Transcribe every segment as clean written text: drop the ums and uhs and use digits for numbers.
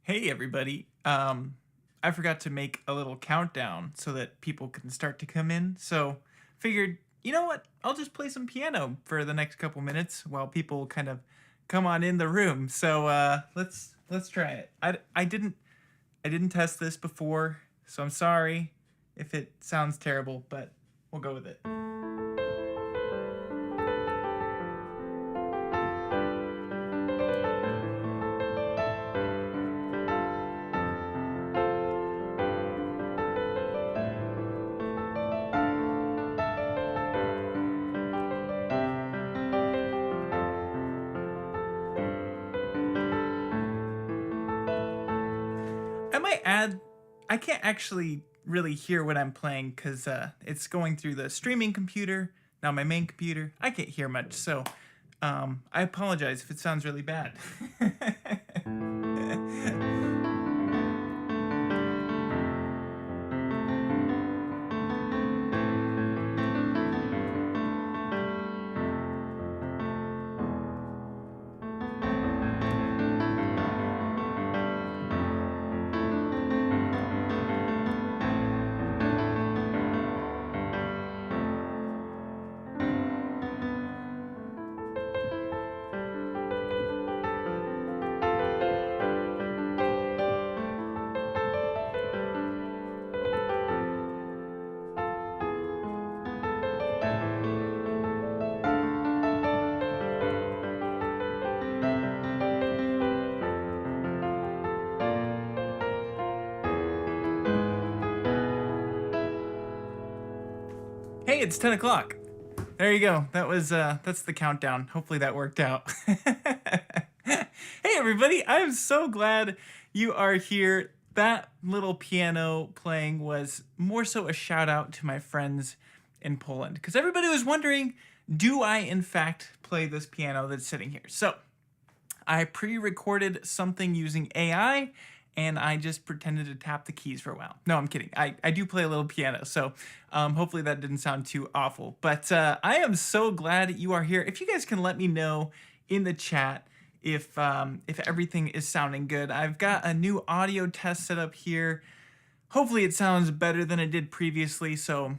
Hey everybody. I forgot to make a little countdown so that people can start to come in. So figured, you know what? I'll just play some piano for the next couple minutes while people kind of come on in the room. So let's try it. I didn't test this before, so I'm sorry if it sounds terrible, but we'll go with it. I might add, I can't actually really hear what I'm playing because it's going through the streaming computer, not my main computer. I can't hear much, so I apologize if it sounds really bad. Hey, it's 10 o'clock. There you go. That's the countdown. Hopefully that worked out. Hey everybody, I'm so glad you are here. That little piano playing was more so a shout out to my friends in Poland because everybody was wondering, do I in fact play this piano that's sitting here? So I pre-recorded something using AI and I just pretended to tap the keys for a while. No, I'm kidding. I do play a little piano, so hopefully that didn't sound too awful. But I am so glad you are here. If you guys can let me know in the chat if everything is sounding good. I've got a new audio test set up here. Hopefully it sounds better than it did previously, so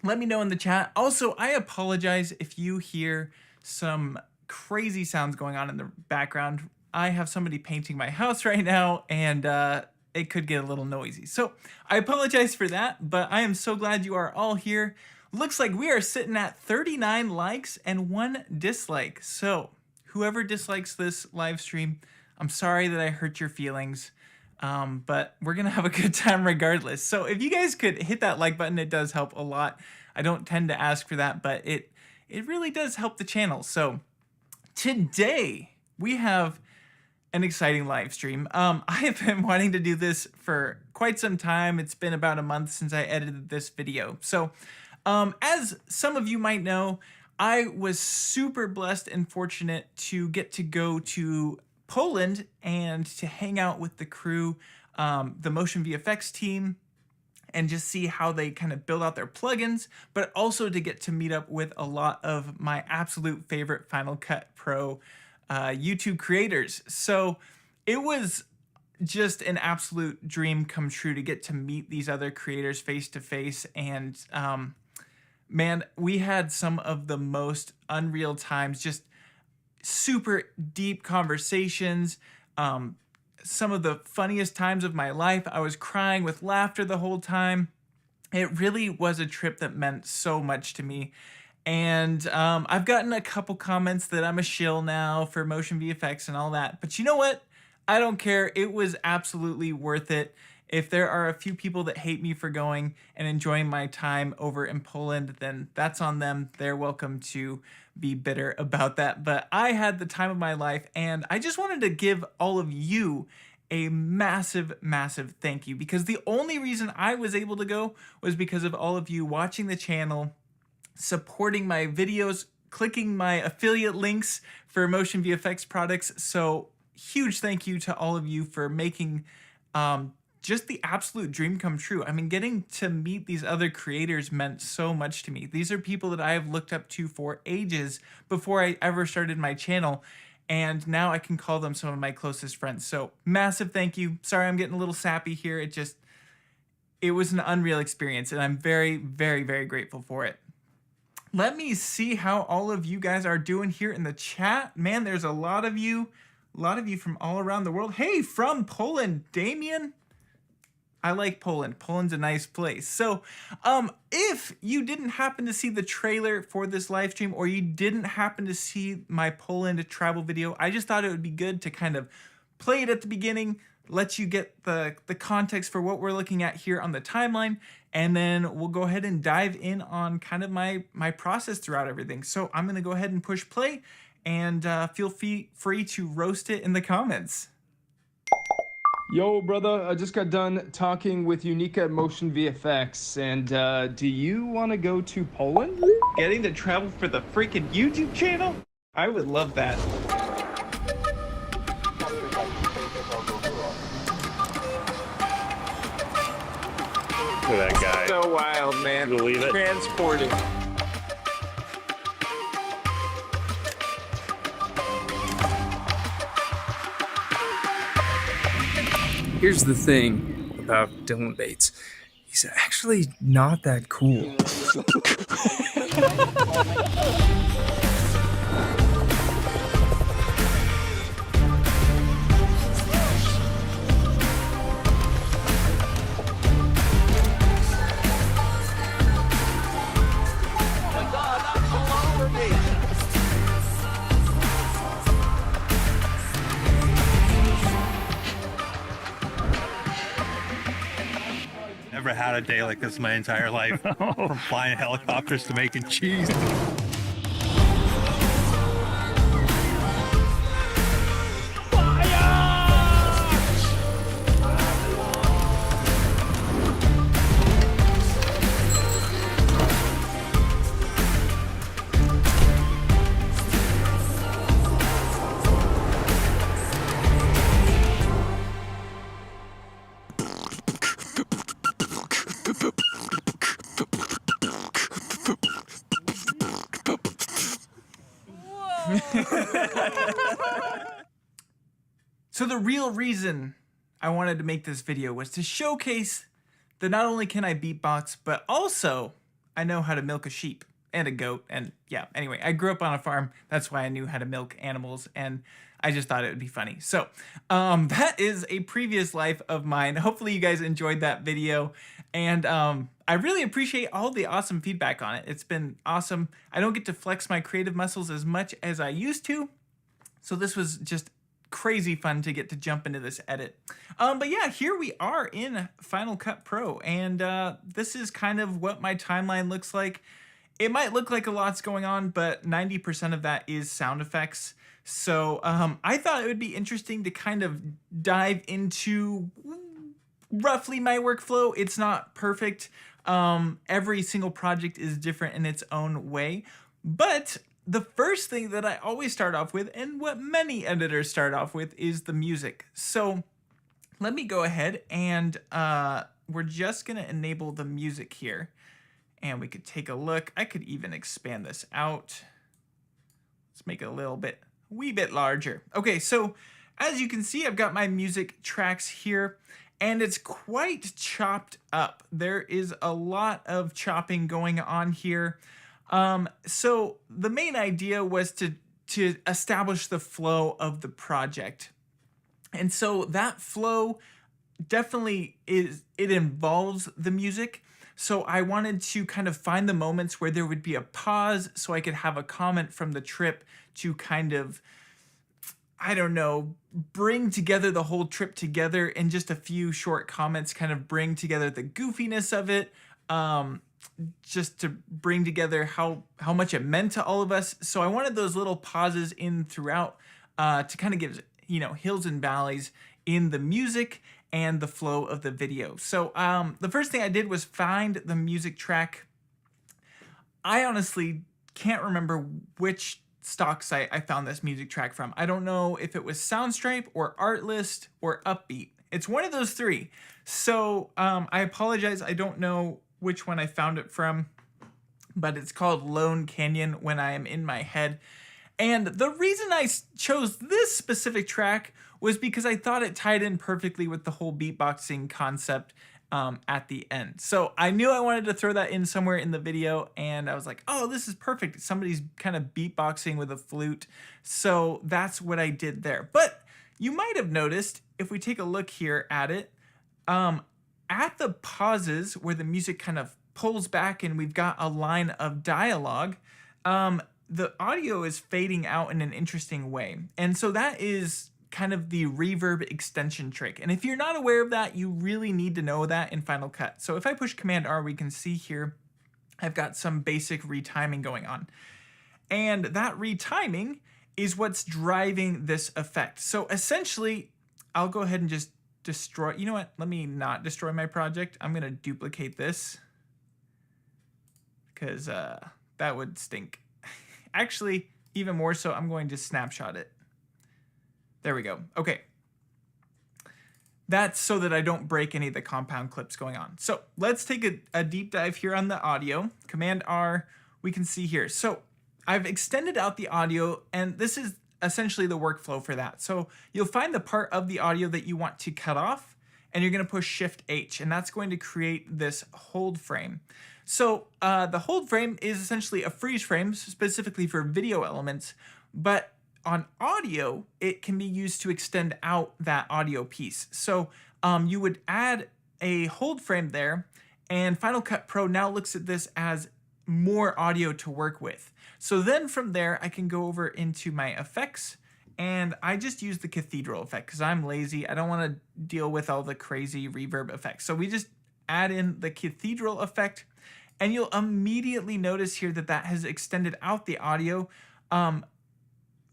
let me know in the chat. Also, I apologize if you hear some crazy sounds going on in the background. I have somebody painting my house right now, and it could get a little noisy. So I apologize for that, but I am so glad you are all here. Looks like we are sitting at 39 likes and 1 dislike. So whoever dislikes this live stream, I'm sorry that I hurt your feelings, but we're gonna have a good time regardless. So if you guys could hit that like button, it does help a lot. I don't tend to ask for that, but it really does help the channel. So today we have an exciting live stream. I have been wanting to do this for quite some time. It's been about a month since I edited this video. So as some of you might know, I was super blessed and fortunate to get to go to Poland and to hang out with the crew, the Motion VFX team, and just see how they kind of build out their plugins, but also to get to meet up with a lot of my absolute favorite Final Cut Pro YouTube creators. So it was just an absolute dream come true to get to meet these other creators face to face. And man, we had some of the most unreal times, just super deep conversations. Some of the funniest times of my life. I was crying with laughter the whole time. It really was a trip that meant so much to me. And I've gotten a couple comments that I'm a shill now for motion VFX and all that. But you know what? I don't care. It was absolutely worth it. If there are a few people that hate me for going and enjoying my time over in Poland, then that's on them. They're welcome to be bitter about that. But I had the time of my life, and I just wanted to give all of you a massive, massive thank you, because the only reason I was able to go was because of all of you watching the channel, supporting my videos, clicking my affiliate links for motion VFX products. So huge thank you to all of you for making just the absolute dream come true. I mean, getting to meet these other creators meant so much to me. These are people that I have looked up to for ages before I ever started my channel. and now I can call them some of my closest friends. So massive thank you. Sorry I'm getting a little sappy here. It was an unreal experience, and I'm very, very, very grateful for it. Let me see how all of you guys are doing here in the chat. Man, there's a lot of you from all around the world. Hey, from Poland, Damien. I like Poland. Poland's a nice place. So, if you didn't happen to see the trailer for this live stream, or you didn't happen to see my Poland travel video, I just thought it would be good to kind of play it at the beginning, let you get the context for what we're looking at here on the timeline, and then we'll go ahead and dive in on kind of my process throughout everything. So I'm gonna go ahead and push play, and feel free to roast it in the comments. Yo, brother, I just got done talking with Eunika at Motion VFX, and do you want to go to Poland? Getting to travel for the freaking YouTube channel? I would love that. Look at that guy. So wild, man. Believe it? Transporting. Here's the thing about Dylan Bates. He's actually not that cool. Never had a day like this my entire life. From flying helicopters to making cheese. So the real reason I wanted to make this video was to showcase that not only can I beatbox, but also I know how to milk a sheep and a goat. And yeah, anyway, I grew up on a farm. That's why I knew how to milk animals, and I just thought it would be funny. So that is a previous life of mine. Hopefully you guys enjoyed that video. And I really appreciate all the awesome feedback on it. It's been awesome. I don't get to flex my creative muscles as much as I used to. So this was just crazy fun to get to jump into this edit. But yeah, here we are in Final Cut Pro, and this is kind of what my timeline looks like. It might look like a lot's going on, but 90% of that is sound effects. So I thought it would be interesting to kind of dive into roughly my workflow. It's not perfect. Every single project is different in its own way, but the first thing that I always start off with, and what many editors start off with, is the music. So let me go ahead and we're just gonna enable the music here, and we could take a look. I could even expand this out. Let's make it a wee bit larger. Okay, so as you can see, I've got my music tracks here, and it's quite chopped up. There is a lot of chopping going on here. So the main idea was to establish the flow of the project. And so that flow definitely it involves the music. So I wanted to kind of find the moments where there would be a pause so I could have a comment from the trip to kind of, I don't know, bring together the whole trip together in just a few short comments, kind of bring together the goofiness of it. Just to bring together how much it meant to all of us. So I wanted those little pauses in throughout to kind of give, hills and valleys in the music and the flow of the video. So the first thing I did was find the music track. I honestly can't remember which stock site I found this music track from. I don't know if it was Soundstripe or Artlist or Upbeat. It's one of those three. So I apologize. I don't know which one I found it from, but it's called Lone Canyon When I Am in My Head. And the reason I chose this specific track was because I thought it tied in perfectly with the whole beatboxing concept at the end. So I knew I wanted to throw that in somewhere in the video, and I was like, oh, this is perfect. Somebody's kind of beatboxing with a flute. So that's what I did there. But you might have noticed, if we take a look here at it, at the pauses where the music kind of pulls back and we've got a line of dialogue, the audio is fading out in an interesting way. And so that is kind of the reverb extension trick. And if you're not aware of that, you really need to know that in Final Cut. So if I push Command R, we can see here, I've got some basic retiming going on. And that retiming is what's driving this effect. So essentially, I'll go ahead and just destroy, you know what? Let me not destroy my project. I'm gonna duplicate this because that would stink. Actually, even more so, I'm going to snapshot it. There we go. Okay. That's so that I don't break any of the compound clips going on. So let's take a deep dive here on the audio. Command R, we can see here. So I've extended out the audio, and this is essentially the workflow for that. So you'll find the part of the audio that you want to cut off, and you're going to push Shift H, and that's going to create this hold frame. So the hold frame is essentially a freeze frame specifically for video elements, but on audio, it can be used to extend out that audio piece. So you would add a hold frame there, and Final Cut Pro now looks at this as more audio to work with. So then from there, I can go over into my effects, and I just use the cathedral effect because I'm lazy. I don't want to deal with all the crazy reverb effects. So we just add in the cathedral effect, and you'll immediately notice here that that has extended out the audio.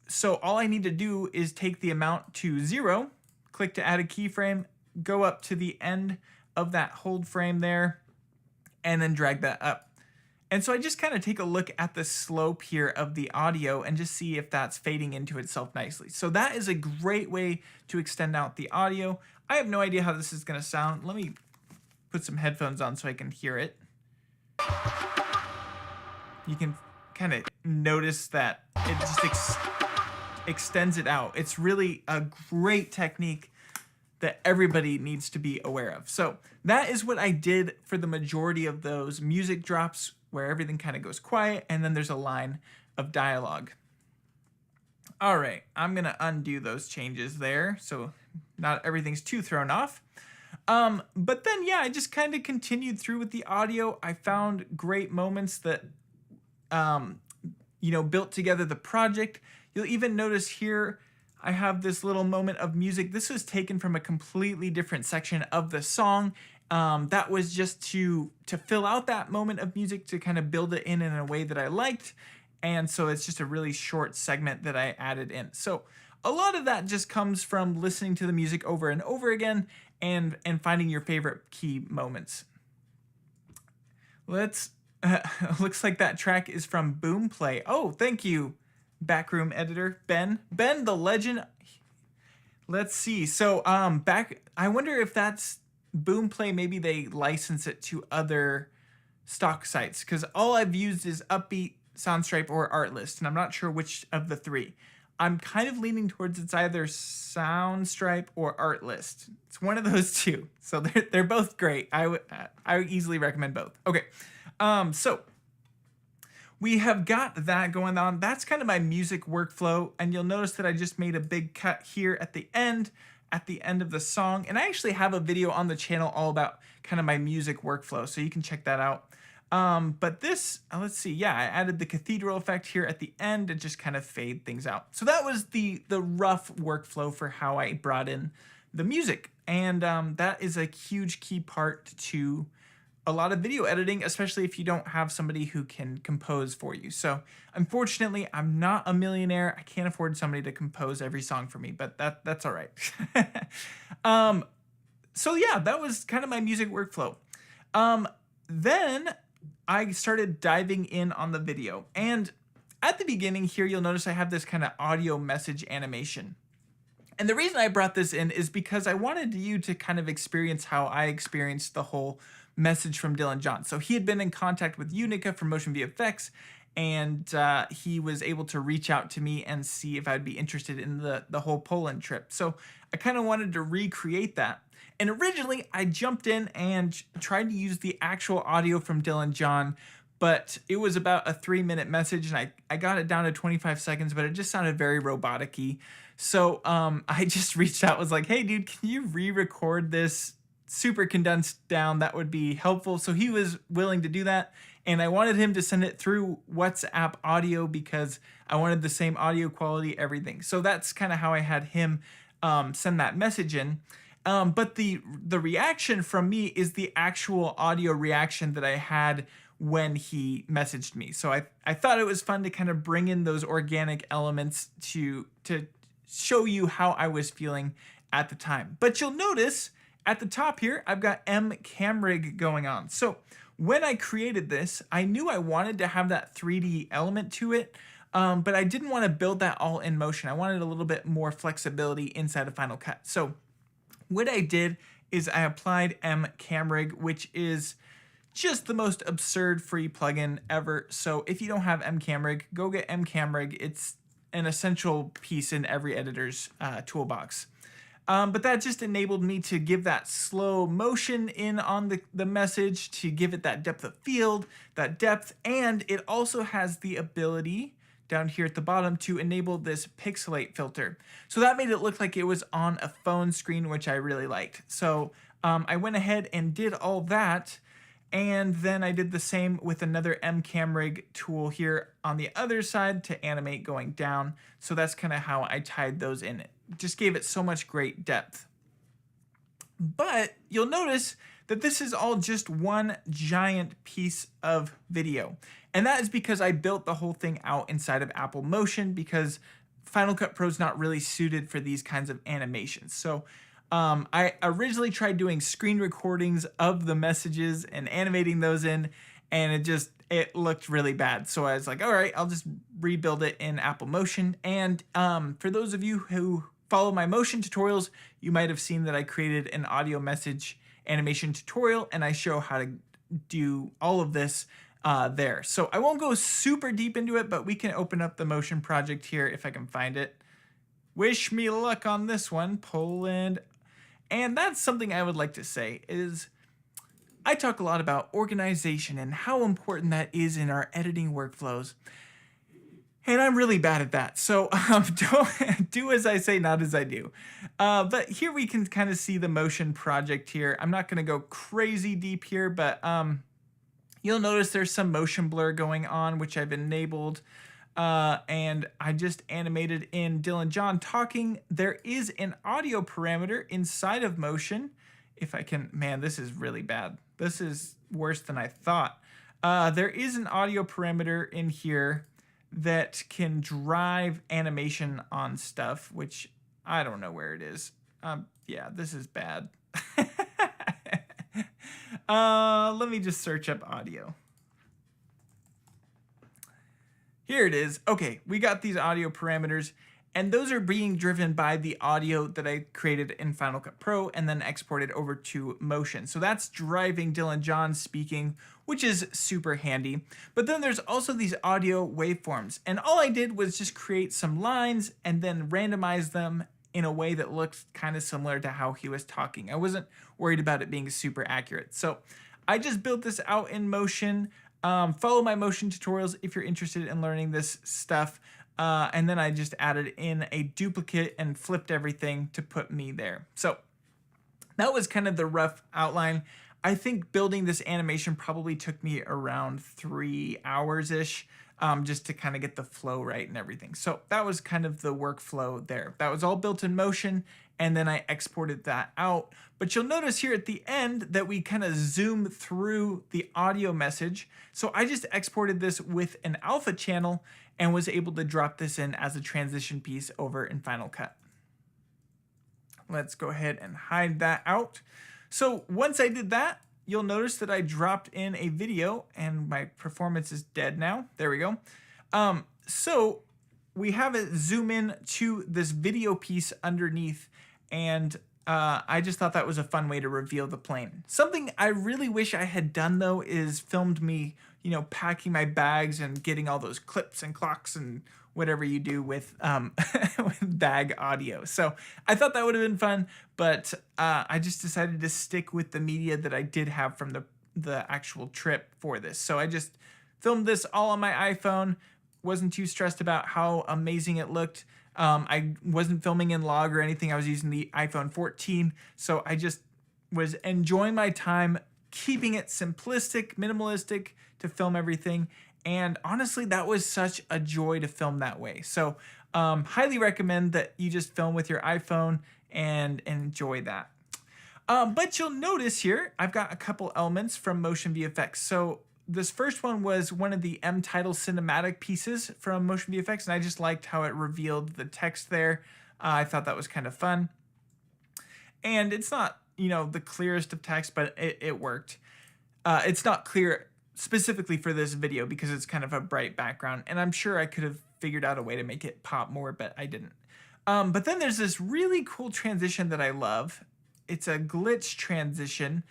So all I need to do is take the amount to 0, click to add a keyframe, go up to the end of that hold frame there, and then drag that up. And so I just kind of take a look at the slope here of the audio and just see if that's fading into itself nicely. So that is a great way to extend out the audio. I have no idea how this is going to sound. Let me put some headphones on so I can hear it. You can kind of notice that it just extends it out. It's really a great technique that everybody needs to be aware of. So that is what I did for the majority of those music drops where everything kind of goes quiet and then there's a line of dialogue. All right, I'm gonna undo those changes there so not everything's too thrown off. But then, yeah, I just kind of continued through with the audio. I found great moments that, built together the project. You'll even notice here, I have this little moment of music. This was taken from a completely different section of the song. That was just to fill out that moment of music, to kind of build it in a way that I liked. And so it's just a really short segment that I added in. So a lot of that just comes from listening to the music over and over again and finding your favorite key moments. Let's, looks like that track is from Boomplay. Oh, thank you, Backroom editor, Ben. Ben, the legend. Let's see. So, I wonder if that's Boomplay. Maybe they license it to other stock sites, because all I've used is Upbeat, Soundstripe, or Artlist, and I'm not sure which of the three. I'm kind of leaning towards it's either Soundstripe or Artlist. It's one of those two. So they're both great. I would easily recommend both. Okay. So we have got that going on. That's kind of my music workflow. And you'll notice that I just made a big cut here at the end of the song. And I actually have a video on the channel all about kind of my music workflow, so you can check that out. But this, let's see, yeah, I added the cathedral effect here at the end to just kind of fade things out. So that was the rough workflow for how I brought in the music. And that is a huge key part to a lot of video editing, especially if you don't have somebody who can compose for you. So unfortunately, I'm not a millionaire. I can't afford somebody to compose every song for me, but that's all right. So yeah, that was kind of my music workflow. Then I started diving in on the video. And at the beginning here, you'll notice I have this kind of audio message animation. And the reason I brought this in is because I wanted you to kind of experience how I experienced the whole message from Dylan John. So he had been in contact with Eunika from Motion VFX, and he was able to reach out to me and see if I'd be interested in the whole Poland trip. So I kind of wanted to recreate that. And originally, I jumped in and tried to use the actual audio from Dylan John, but it was about a 3-minute message, and I got it down to 25 seconds, but it just sounded very robotic-y. So I just reached out, was like, hey, dude, can you re-record this super condensed down? That would be helpful. So he was willing to do that, and I wanted him to send it through WhatsApp audio because I wanted the same audio quality, everything. So that's kind of how I had him send that message in. But the reaction from me is the actual audio reaction that I had when he messaged me. So I thought it was fun to kind of bring in those organic elements to show you how I was feeling at the time. But you'll notice at the top here, I've got M Camrig going on. So when I created this, I knew I wanted to have that 3D element to it, but I didn't want to build that all in motion. I wanted a little bit more flexibility inside of Final Cut. So what I did is I applied M Camrig, which is just the most absurd free plugin ever. So if you don't have M Camrig, go get M Camrig. It's an essential piece in every editor's toolbox. But that just enabled me to give that slow motion in on the message, to give it that depth of field, that depth, and it also has the ability down here at the bottom to enable this pixelate filter. So that made it look like it was on a phone screen, which I really liked. So I went ahead and did all that, and then I did the same with another M Camrig tool here on the other side to animate going down. So that's kind of how I tied those in. It just gave it so much great depth. But you'll notice that this is all just one giant piece of video. And that is because I built the whole thing out inside of Apple Motion, because Final Cut Pro is not really suited for these kinds of animations. So I originally tried doing screen recordings of the messages and animating those in, and it looked really bad. So I was like, all right, I'll just rebuild it in Apple Motion. And for those of you who follow my motion tutorials, you might have seen that I created an audio message animation tutorial, and I show how to do all of this there. So I won't go super deep into it, but we can open up the motion project here if I can find it. Wish me luck on this one, Poland. And that's something I would like to say is I talk a lot about organization and how important that is in our editing workflows. And I'm really bad at that. So don't do as I say, not as I do. But here we can kind of see the motion project here. I'm not going to go crazy deep here, but you'll notice there's some motion blur going on, which I've enabled. And I just animated in Dylan John talking. There is an audio parameter inside of motion. If I can, man, this is really bad. This is worse than I thought. There is an audio parameter in here that can drive animation on stuff, which I don't know where it is. Yeah, this is bad. Let me just search up audio. Here it is. Okay, we got these audio parameters, and those are being driven by the audio that I created in Final Cut Pro and then exported over to Motion. So that's driving Dylan John speaking, which is super handy. But then there's also these audio waveforms, and all I did was just create some lines and then randomize them in a way that looks kind of similar to how he was talking. I wasn't worried about it being super accurate. So I just built this out in Motion. Follow my motion tutorials if you're interested in learning this stuff. And then I just added in a duplicate and flipped everything to put me there. So that was kind of the rough outline. I think building this animation probably took me around 3 hours-ish, just to kind of get the flow right and everything. So that was kind of the workflow there. That was all built in Motion, and then I exported that out. But you'll notice here at the end that we kind of zoom through the audio message. So I just exported this with an alpha channel and was able to drop this in as a transition piece over in Final Cut. Let's go ahead and hide that out. So once I did that, you'll notice that I dropped in a video, and my performance is dead now. There we go. So we have it zoom in to this video piece underneath, and I just thought that was a fun way to reveal the plane. Something I really wish I had done, though, is filmed me packing my bags and getting all those clips and clocks and whatever you do with, with bag audio. So I thought that would have been fun, but I just decided to stick with the media that I did have from the actual trip for this. So I just filmed this all on my iPhone. Wasn't too stressed about how amazing it looked. I wasn't filming in log or anything. I was using the iPhone 14. So I just was enjoying my time, keeping it simplistic, minimalistic to film everything. And honestly, that was such a joy to film that way. So highly recommend that you just film with your iPhone and enjoy that. But you'll notice here, I've got a couple elements from Motion VFX. So this first one was one of the M-Title cinematic pieces from Motion VFX, and I just liked how it revealed the text there. I thought that was kind of fun. And it's not, the clearest of text, but it worked. It's not clear specifically for this video because it's kind of a bright background, and I'm sure I could have figured out a way to make it pop more, but I didn't. But then there's this really cool transition that I love. It's a glitch transition,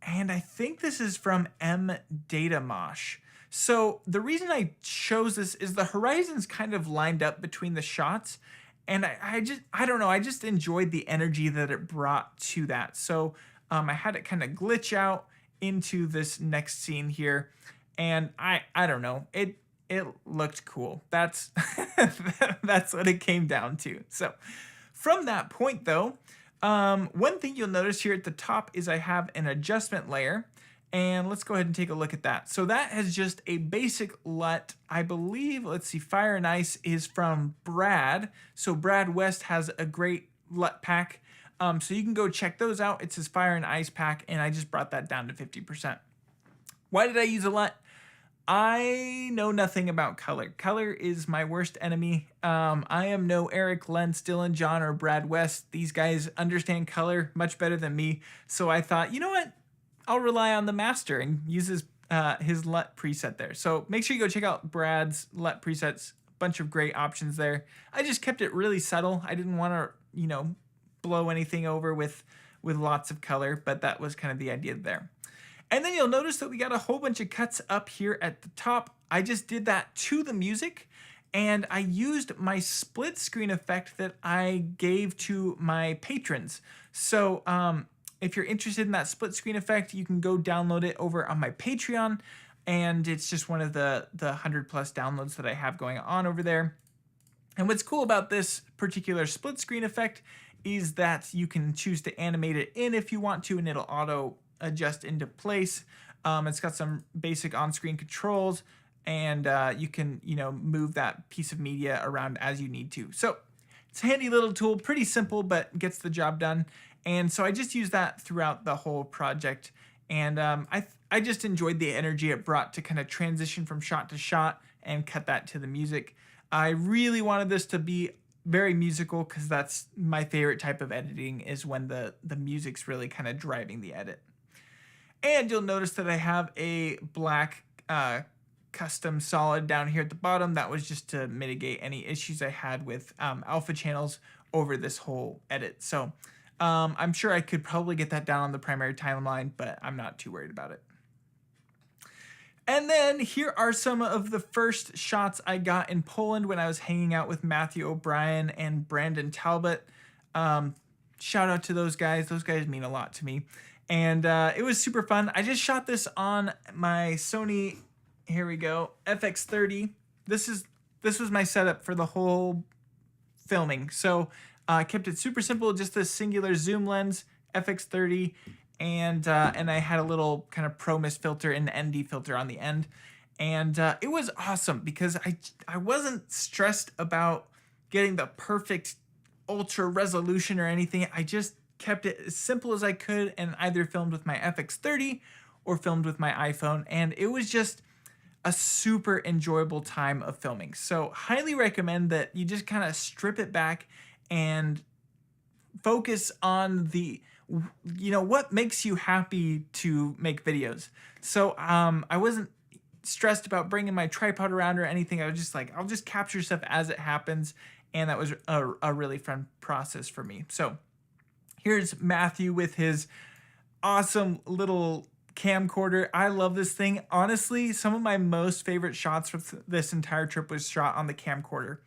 and I think this is from M Data Mosh. So the reason I chose this is the horizons kind of lined up between the shots, and I don't know, I just enjoyed the energy that it brought to that. So I had it kind of glitch out into this next scene here, and I don't know, it looked cool. That's that's what it came down to. So from that point though, one thing you'll notice here at the top is I have an adjustment layer, and let's go ahead and take a look at that. So that has just a basic LUT. I believe, let's see, Fire and Ice is from Brad. So Brad West has a great LUT pack. So you can go check those out. It's his Fire and Ice pack, and I just brought that down to 50%. Why did I use a LUT? I know nothing about color. Color is my worst enemy. I am no Eric, Len, Dylan, John, or Brad West. These guys understand color much better than me. So I thought, you know what? I'll rely on the master and use his LUT preset there. So make sure you go check out Brad's LUT presets. Bunch of great options there. I just kept it really subtle. I didn't want to, blow anything over with lots of color, but that was kind of the idea there. And then you'll notice that we got a whole bunch of cuts up here at the top. I just did that to the music, and I used my split screen effect that I gave to my patrons. So if you're interested in that split screen effect, you can go download it over on my Patreon, and it's just one of the 100+ downloads that I have going on over there. And what's cool about this particular split screen effect is that you can choose to animate it in if you want to, and it'll auto adjust into place. It's got some basic on-screen controls, and you can, move that piece of media around as you need to. So it's a handy little tool, pretty simple, but gets the job done. And so I just used that throughout the whole project. And I just enjoyed the energy it brought to kind of transition from shot to shot and cut that to the music. I really wanted this to be very musical because that's my favorite type of editing, is when the music's really kind of driving the edit. And you'll notice that I have a black custom solid down here at the bottom. That was just to mitigate any issues I had with alpha channels over this whole edit. So I'm sure I could probably get that down on the primary timeline, but I'm not too worried about it. And then here are some of the first shots I got in Poland when I was hanging out with Matthew O'Brien and Brandon Talbot. Shout out to those guys. Those guys mean a lot to me. And it was super fun. I just shot this on my Sony, here we go, FX30. This was my setup for the whole filming. So I kept it super simple, just a singular zoom lens, FX30, and I had a little kind of Pro Mist filter and ND filter on the end. And it was awesome because I wasn't stressed about getting the perfect ultra resolution or anything. I just kept it as simple as I could and either filmed with my FX30 or filmed with my iPhone. And it was just a super enjoyable time of filming. So highly recommend that you just kind of strip it back and focus on what makes you happy to make videos. So I wasn't stressed about bringing my tripod around or anything. I was just like, I'll just capture stuff as it happens. And that was a really fun process for me. So here's Matthew with his awesome little camcorder. I love this thing. Honestly, some of my most favorite shots with this entire trip was shot on the camcorder.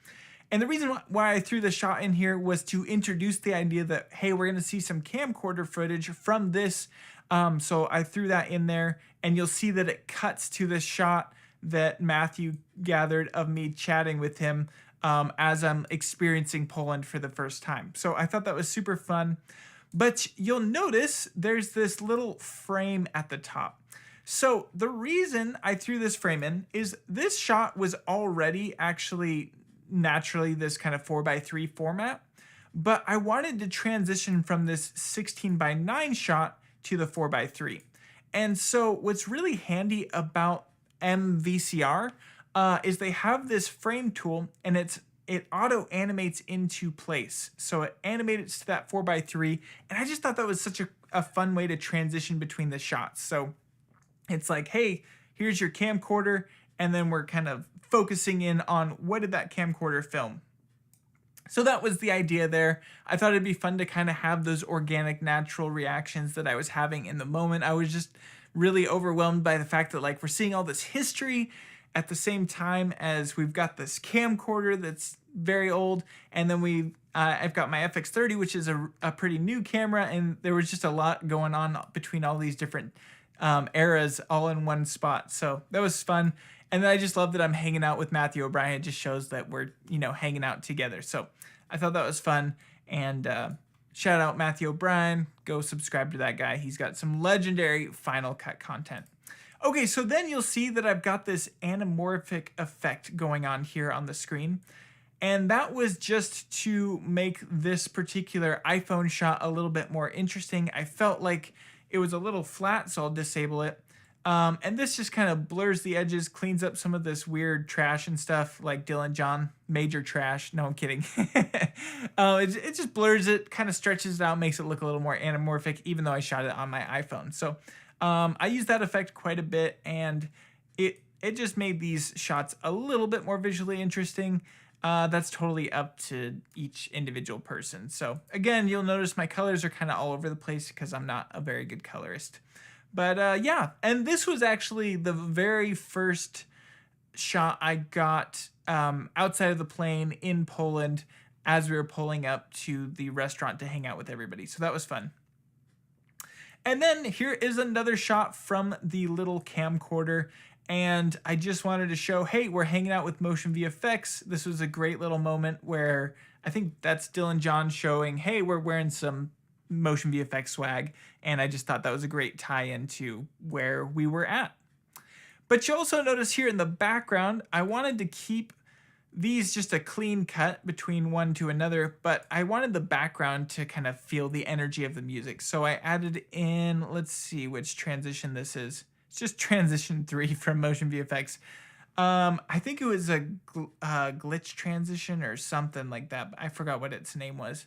And the reason why I threw the shot in here was to introduce the idea that, hey, we're going to see some camcorder footage from this. So I threw that in there, and you'll see that it cuts to the shot that Matthew gathered of me chatting with him as I'm experiencing Poland for the first time. So I thought that was super fun. But you'll notice there's this little frame at the top. So the reason I threw this frame in is this shot was already actually naturally this kind of 4:3 format, but I wanted to transition from this 16:9 shot to the 4:3. And so what's really handy about MVCR is they have this frame tool, and it auto animates into place. So it animates to that 4:3, and I just thought that was such a fun way to transition between the shots. So it's like, hey, here's your camcorder, and then we're kind of focusing in on what did that camcorder film. So that was the idea there. I thought it'd be fun to kind of have those organic, natural reactions that I was having in the moment. I was just really overwhelmed by the fact that like we're seeing all this history at the same time as we've got this camcorder that's very old, and then I've got my FX30, which is a pretty new camera, and there was just a lot going on between all these different eras all in one spot. So that was fun. And then I just love that I'm hanging out with Matthew O'Brien. It just shows that we're, hanging out together. So I thought that was fun. And shout out Matthew O'Brien. Go subscribe to that guy. He's got some legendary Final Cut content. Okay, so then you'll see that I've got this anamorphic effect going on here on the screen. And that was just to make this particular iPhone shot a little bit more interesting. I felt like it was a little flat, so I'll disable it. And this just kind of blurs the edges, cleans up some of this weird trash and stuff like Dylan John, major trash. No, I'm kidding. It just blurs it, kind of stretches it out, makes it look a little more anamorphic, even though I shot it on my iPhone. So I use that effect quite a bit, and it just made these shots a little bit more visually interesting. That's totally up to each individual person. So again, you'll notice my colors are kind of all over the place because I'm not a very good colorist. But yeah, and this was actually the very first shot I got outside of the plane in Poland as we were pulling up to the restaurant to hang out with everybody. So that was fun. And then here is another shot from the little camcorder. And I just wanted to show, hey, we're hanging out with Motion VFX. This was a great little moment where I think that's Dylan John showing, hey, we're wearing some Motion VFX swag. And I just thought that was a great tie-in to where we were at. But you also notice here in the background, I wanted to keep these just a clean cut between one to another, but I wanted the background to kind of feel the energy of the music. So I added in, let's see which transition this is. It's just transition 3 from Motion VFX. I think it was a glitch transition or something like that. I forgot what its name was.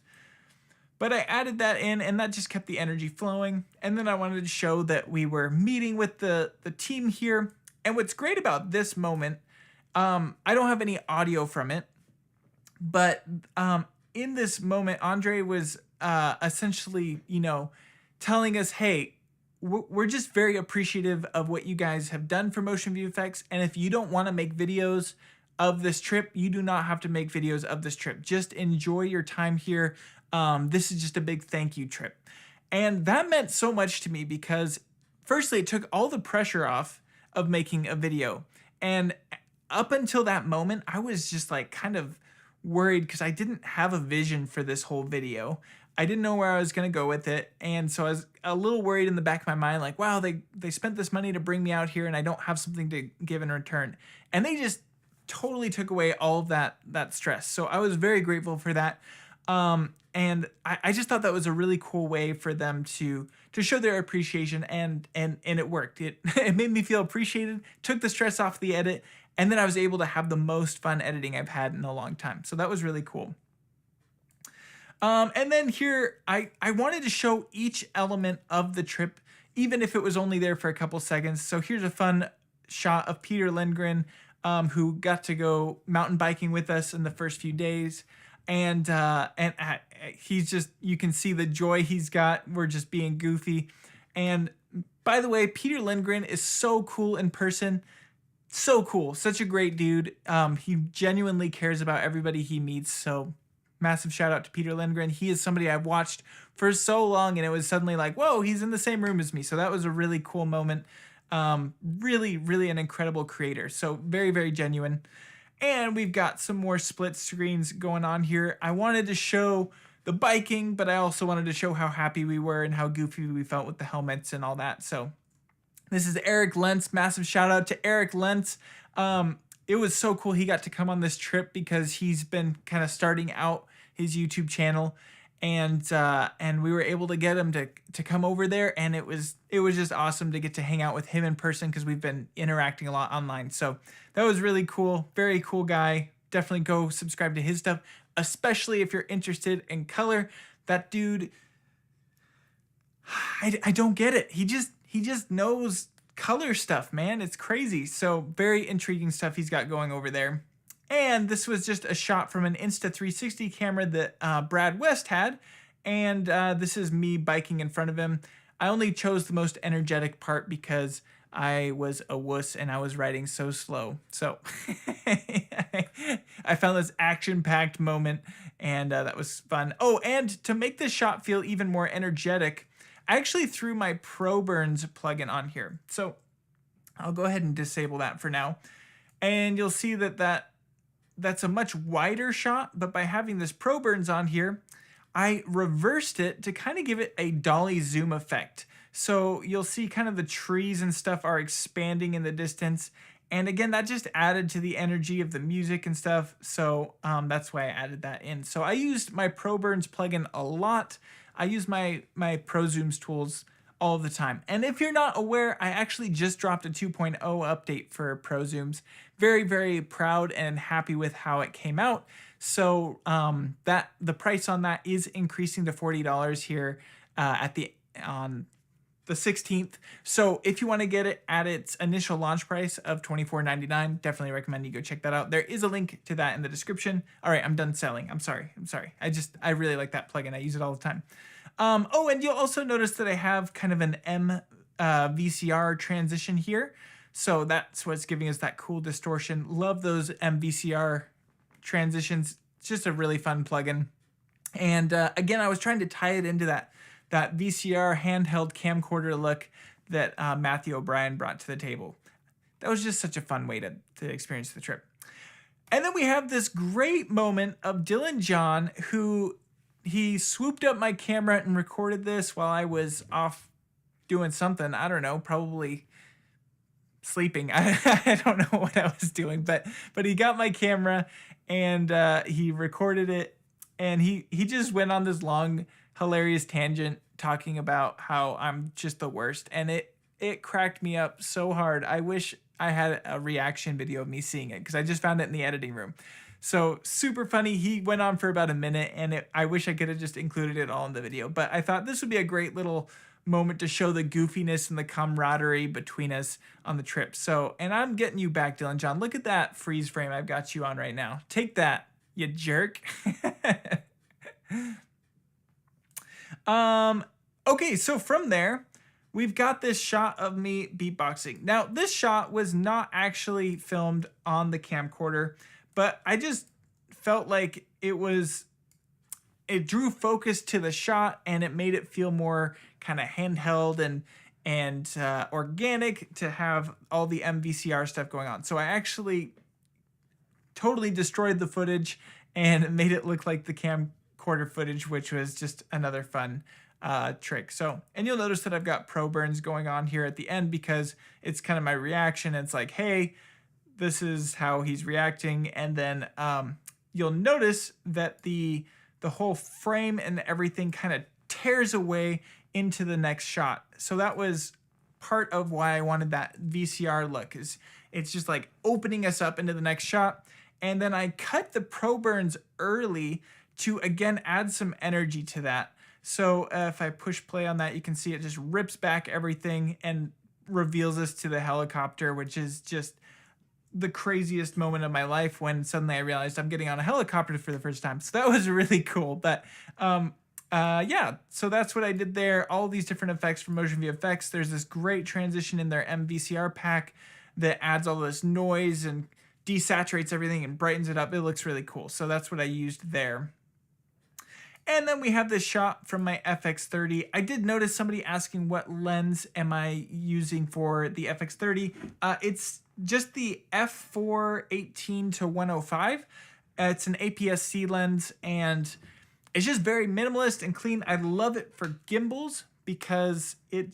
But I added that in, and that just kept the energy flowing. And then I wanted to show that we were meeting with the team here. And what's great about this moment, I don't have any audio from it, but in this moment, Andre was essentially, telling us, hey, we're just very appreciative of what you guys have done for Motion VFX. And if you don't want to make videos of this trip, you do not have to make videos of this trip. Just enjoy your time here. This is just a big thank you trip. And that meant so much to me because firstly, it took all the pressure off of making a video. And up until that moment, I was just like kind of worried because I didn't have a vision for this whole video. I didn't know where I was going to go with it. And so I was a little worried in the back of my mind, like, wow, they spent this money to bring me out here and I don't have something to give in return. And they just totally took away all of that stress. So I was very grateful for that. And I just thought that was a really cool way for them to show their appreciation, and it worked. It made me feel appreciated, took the stress off the edit, and then I was able to have the most fun editing I've had in a long time. So that was really cool. And then here, I wanted to show each element of the trip, even if it was only there for a couple seconds. So here's a fun shot of Peter Lindgren, who got to go mountain biking with us in the first few days. And he's just, you can see the joy he's got. We're just being goofy. And by the way, Peter Lindgren is so cool in person. So cool. Such a great dude. He genuinely cares about everybody he meets. So massive shout out to Peter Lindgren. He is somebody I've watched for so long, and it was suddenly like, whoa, he's in the same room as me. So that was a really cool moment. Really, really an incredible creator. So very, very genuine. And we've got some more split screens going on here. I wanted to show the biking, but I also wanted to show how happy we were and how goofy we felt with the helmets and all that. So this is Eric Lentz. Massive shout out to Eric Lentz. It was so cool he got to come on this trip because he's been kind of starting out his YouTube channel, and we were able to get him to come over there, and it was just awesome to get to hang out with him in person because we've been interacting a lot online. So that was really cool. Very cool guy. Definitely go subscribe to his stuff, especially if you're interested in color. That dude, I don't get it. He just knows color stuff, man. It's crazy. So very intriguing stuff he's got going over there. And this was just a shot from an Insta360 camera that Brad West had. And this is me biking in front of him. I only chose the most energetic part because I was a wuss and I was riding so slow. So I found this action-packed moment, and that was fun. Oh, and to make this shot feel even more energetic, I actually threw my ProBurns plugin on here. So I'll go ahead and disable that for now. And you'll see that's a much wider shot, but by having this ProBurns on here, I reversed it to kind of give it a dolly zoom effect. So you'll see kind of the trees and stuff are expanding in the distance. And again, that just added to the energy of the music and stuff. So that's why I added that in. So I used my ProBurns plugin a lot. I use my Pro Zooms tools all the time. And if you're not aware, I actually just dropped a 2.0 update for Pro Zooms. Very, very proud and happy with how it came out. So that the price on that is increasing to $40 here on the 16th. So if you want to get it at its initial launch price of $24.99, definitely recommend you go check that out. There is a link to that in the description. All right, I'm done selling. I'm sorry. I really like that plugin. I use it all the time. Oh, and you'll also notice that I have kind of an M VCR transition here. So that's what's giving us that cool distortion. Love those MVCR transitions. It's just a really fun plugin. And again, I was trying to tie it into that VCR handheld camcorder look that Matthew O'Brien brought to the table. That was just such a fun way to experience the trip. And then we have this great moment of Dylan John, who he swooped up my camera and recorded this while I was off doing something. I don't know, probably sleeping. I don't know what I was doing, but he got my camera and he recorded it, and he just went on this long, hilarious tangent talking about how I'm just the worst, and it cracked me up so hard. I wish I had a reaction video of me seeing it because I just found it in the editing room. So super funny. He went on for about a minute, and I wish I could have just included it all in the video, but I thought this would be a great little moment to show the goofiness and the camaraderie between us on the trip. So, and I'm getting you back, Dylan John. Look at that freeze frame I've got you on right now. Take that, you jerk. Okay, so from there, we've got this shot of me beatboxing. Now, this shot was not actually filmed on the camcorder, but I just felt like it drew focus to the shot, and it made it feel more kind of handheld and organic to have all the MVCR stuff going on. So I actually totally destroyed the footage and made it look like the camcorder footage, which was just another fun trick. So, and you'll notice that I've got ProBurns going on here at the end because it's kind of my reaction. It's like, hey, this is how he's reacting. And then you'll notice that the whole frame and everything kind of tears away into the next shot. So that was part of why I wanted that VCR look, is it's just like opening us up into the next shot. And then I cut the ProBurns early to again add some energy to that. So if I push play on that, you can see it just rips back everything and reveals us to the helicopter, which is just the craziest moment of my life when suddenly I realized I'm getting on a helicopter for the first time. So that was really cool. But yeah, so that's what I did there. All these different effects from Motion VFX. There's this great transition in their MVCR pack that adds all this noise and desaturates everything and brightens it up. It looks really cool. So that's what I used there. And then we have this shot from my FX30. I did notice somebody asking what lens am I using for the FX30. It's just the f4 to 105. It's an APS-C lens, and it's just very minimalist and clean. I love it for gimbals because it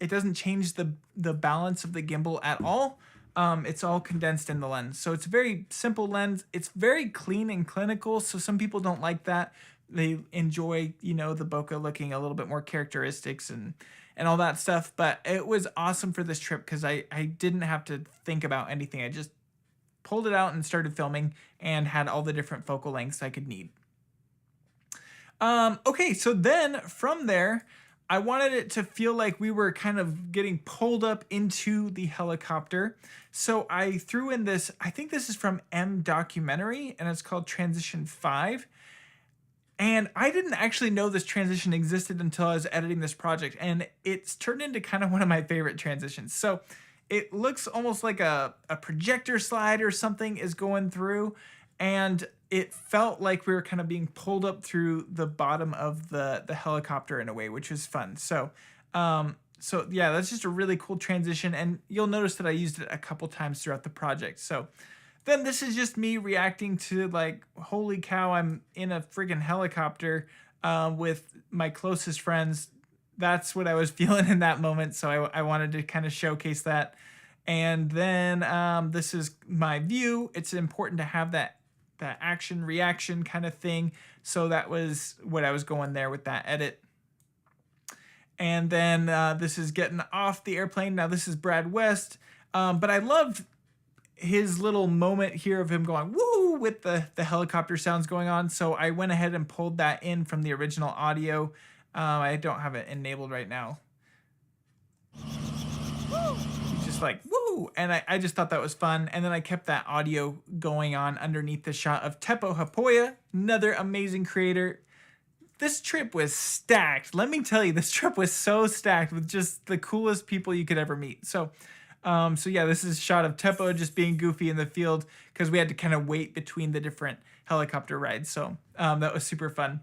doesn't change the balance of the gimbal at all. It's all condensed in the lens. So it's a very simple lens. It's very clean and clinical. So some people don't like that. They enjoy, the bokeh looking a little bit more characteristics and all that stuff. But it was awesome for this trip because I didn't have to think about anything. I just pulled it out and started filming and had all the different focal lengths I could need. Okay, so then from there, I wanted it to feel like we were kind of getting pulled up into the helicopter. So I threw in this, I think this is from M Documentary, and it's called Transition 5. And I didn't actually know this transition existed until I was editing this project, and it's turned into kind of one of my favorite transitions. So it looks almost like a projector slide or something is going through, and it felt like we were kind of being pulled up through the bottom of the helicopter in a way, which was fun. So yeah, that's just a really cool transition, and you'll notice that I used it a couple times throughout the project. So then this is just me reacting to like, holy cow, I'm in a friggin' helicopter with my closest friends. That's what I was feeling in that moment. So I wanted to kind of showcase that. And then this is my view. It's important to have that action reaction kind of thing. So that was what I was going there with that edit. And then this is getting off the airplane. Now this is Brad West. But I loved his little moment here of him going woo with the helicopter sounds going on. So I went ahead and pulled that in from the original audio. I don't have it enabled right now. He's just like woo, and I just thought that was fun. And then I kept that audio going on underneath the shot of Teppo Happoya, another amazing creator. This trip was stacked. Let me tell you, this trip was so stacked with just the coolest people you could ever meet. So yeah, this is a shot of Teppo just being goofy in the field because we had to kind of wait between the different helicopter rides. So that was super fun.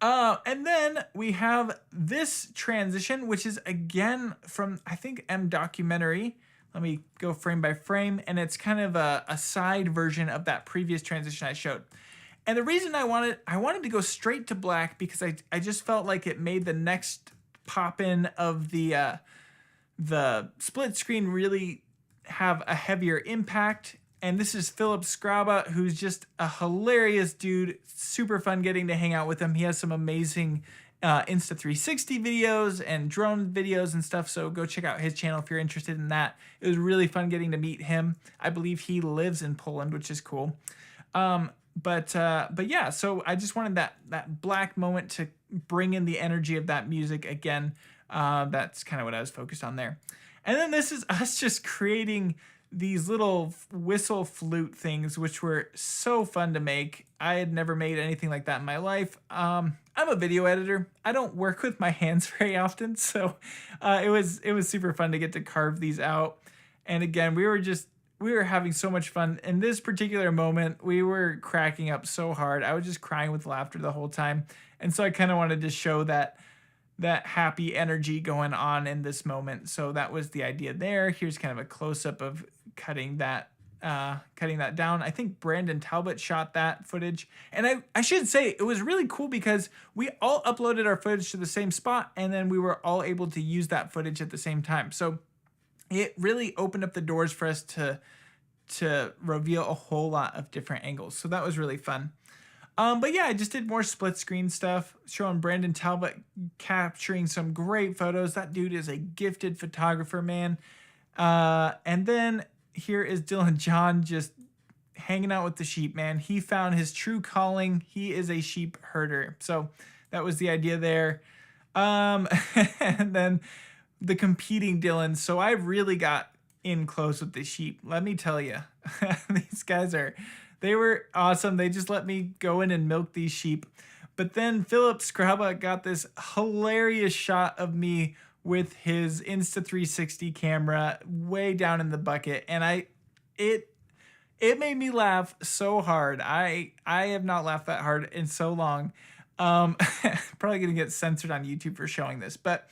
And then we have this transition, which is again from, I think, M Documentary. Let me go frame by frame. And it's kind of a side version of that previous transition I showed. And the reason I wanted to go straight to black because I just felt like it made the next pop in of the split screen really have a heavier impact. And this is Philip Scraba, who's just a hilarious dude. Super fun getting to hang out with him. He has some amazing Insta360 videos and drone videos and stuff. So go check out his channel if you're interested in that. It was really fun getting to meet him. I believe he lives in Poland, which is cool. But yeah, so I just wanted that black moment to bring in the energy of that music again. That's kind of what I was focused on there. And then this is us just creating these little whistle flute things, which were so fun to make. I had never made anything like that in my life. I'm a video editor. I don't work with my hands very often, so it was super fun to get to carve these out. And again, we were having so much fun. In this particular moment, we were cracking up so hard. I was just crying with laughter the whole time. And so I kind of wanted to show that happy energy going on in this moment. So that was the idea there. Here's kind of a close-up of cutting that down. I think Brandon Talbot shot that footage. And I should say it was really cool because we all uploaded our footage to the same spot and then we were all able to use that footage at the same time. So it really opened up the doors for us to reveal a whole lot of different angles. So that was really fun. But yeah, I just did more split screen stuff, showing Brandon Talbot capturing some great photos. That dude is a gifted photographer, man. And then here is Dylan John just hanging out with the sheep, man. He found his true calling. He is a sheep herder. So that was the idea there. And then the competing Dylan. So I really got in close with the sheep. Let me tell you, these guys they were awesome. They just let me go in and milk these sheep. But then Philip Scraba got this hilarious shot of me with his Insta360 camera way down in the bucket, and it made me laugh so hard. I have not laughed that hard in so long. Probably gonna get censored on YouTube for showing this, but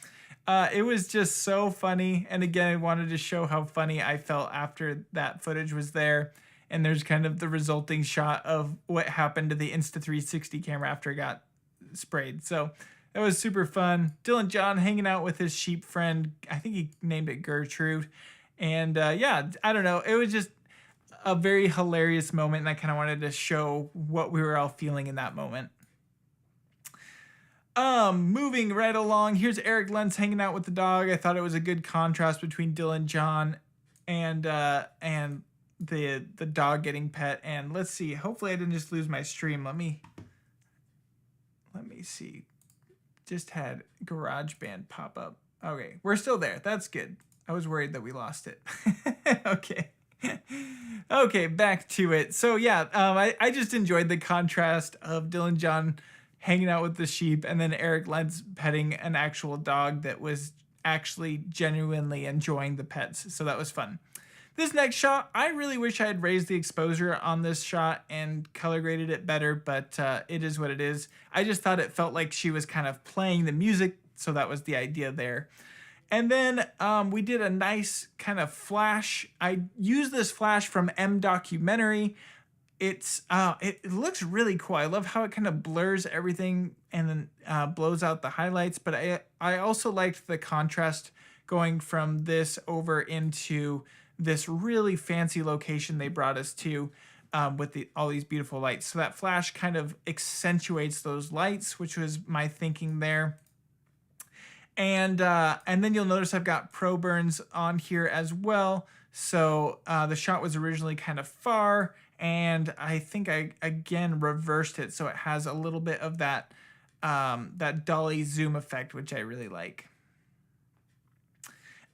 it was just so funny. And again, I wanted to show how funny I felt after that footage was there. And there's kind of the resulting shot of what happened to the Insta360 camera after it got sprayed. So that was super fun. Dylan John hanging out with his sheep friend. I think he named it Gertrude. And yeah, I don't know. It was just a very hilarious moment. And I kind of wanted to show what we were all feeling in that moment. Moving right along, here's Eric Lentz hanging out with the dog. I thought it was a good contrast between Dylan John and the dog getting pet. And let's see, hopefully I didn't just lose my stream. Let me see. Just had GarageBand pop up. Okay, we're still there. That's good. I was worried that we lost it. Okay. Okay, back to it. So yeah, I just enjoyed the contrast of Dylan John hanging out with the sheep and then Eric Lentz petting an actual dog that was actually genuinely enjoying the pets. So that was fun. This next shot, I really wish I had raised the exposure on this shot and color graded it better, but it is what it is. I just thought it felt like she was kind of playing the music, so that was the idea there. And then we did a nice kind of flash. I used this flash from M Documentary. It looks really cool. I love how it kind of blurs everything and then blows out the highlights, but I also liked the contrast going from this over into this really fancy location they brought us to with all these beautiful lights. So that flash kind of accentuates those lights, which was my thinking there. And then you'll notice I've got pro burns on here as well. So the shot was originally kind of far, and I think I again reversed it so it has a little bit of that dolly zoom effect, which I really like.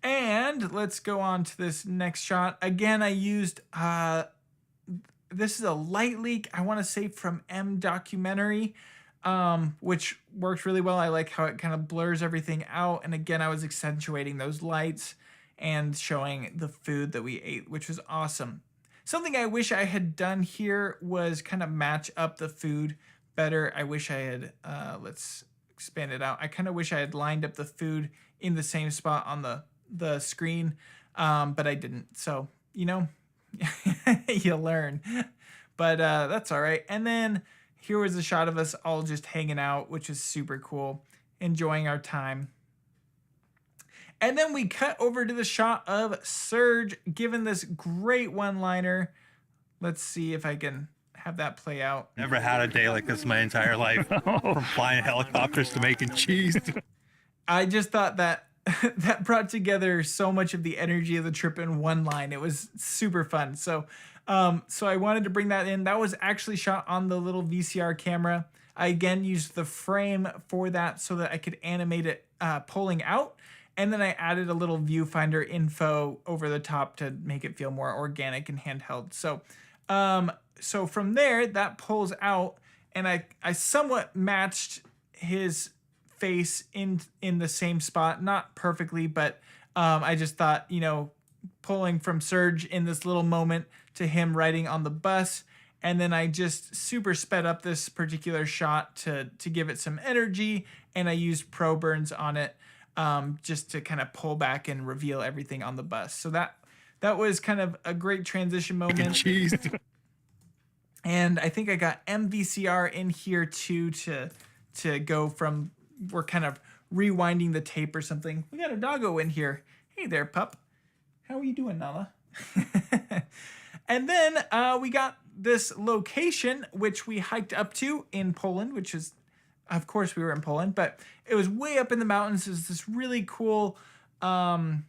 And let's go on to this next shot. Again, I used, this is a light leak, I want to say from M Documentary, which worked really well. I like how it kind of blurs everything out. And again, I was accentuating those lights and showing the food that we ate, which was awesome. Something I wish I had done here was kind of match up the food better. I wish I had, let's expand it out. I kind of wish I had lined up the food in the same spot on the screen, but I didn't. So, you know, you learn. But that's all right. And then here was a shot of us all just hanging out, which is super cool, enjoying our time. And then we cut over to the shot of Serge giving this great one-liner. Let's see if I can have that play out. Never had a day like this my entire life. From flying helicopters to making cheese. I just thought that that brought together so much of the energy of the trip in one line. It was super fun. So I wanted to bring that in. That was actually shot on the little VCR camera. I again used the frame for that so that I could animate it pulling out. And then I added a little viewfinder info over the top to make it feel more organic and handheld. So so from there, that pulls out, and I somewhat matched his face in the same spot, not perfectly, but I just thought, you know, pulling from Serge in this little moment to him riding on the bus, and then I just super sped up this particular shot to give it some energy, and I used pro burns on it just to kind of pull back and reveal everything on the bus. So that was kind of a great transition moment. Cheese. And I think I got MVCR in here too to go from, we're kind of rewinding the tape or something. We got a doggo in here. Hey there, pup. How are you doing, Nala? And then we got this location, which we hiked up to in Poland, which is, of course we were in Poland, but it was way up in the mountains. It was this really cool kind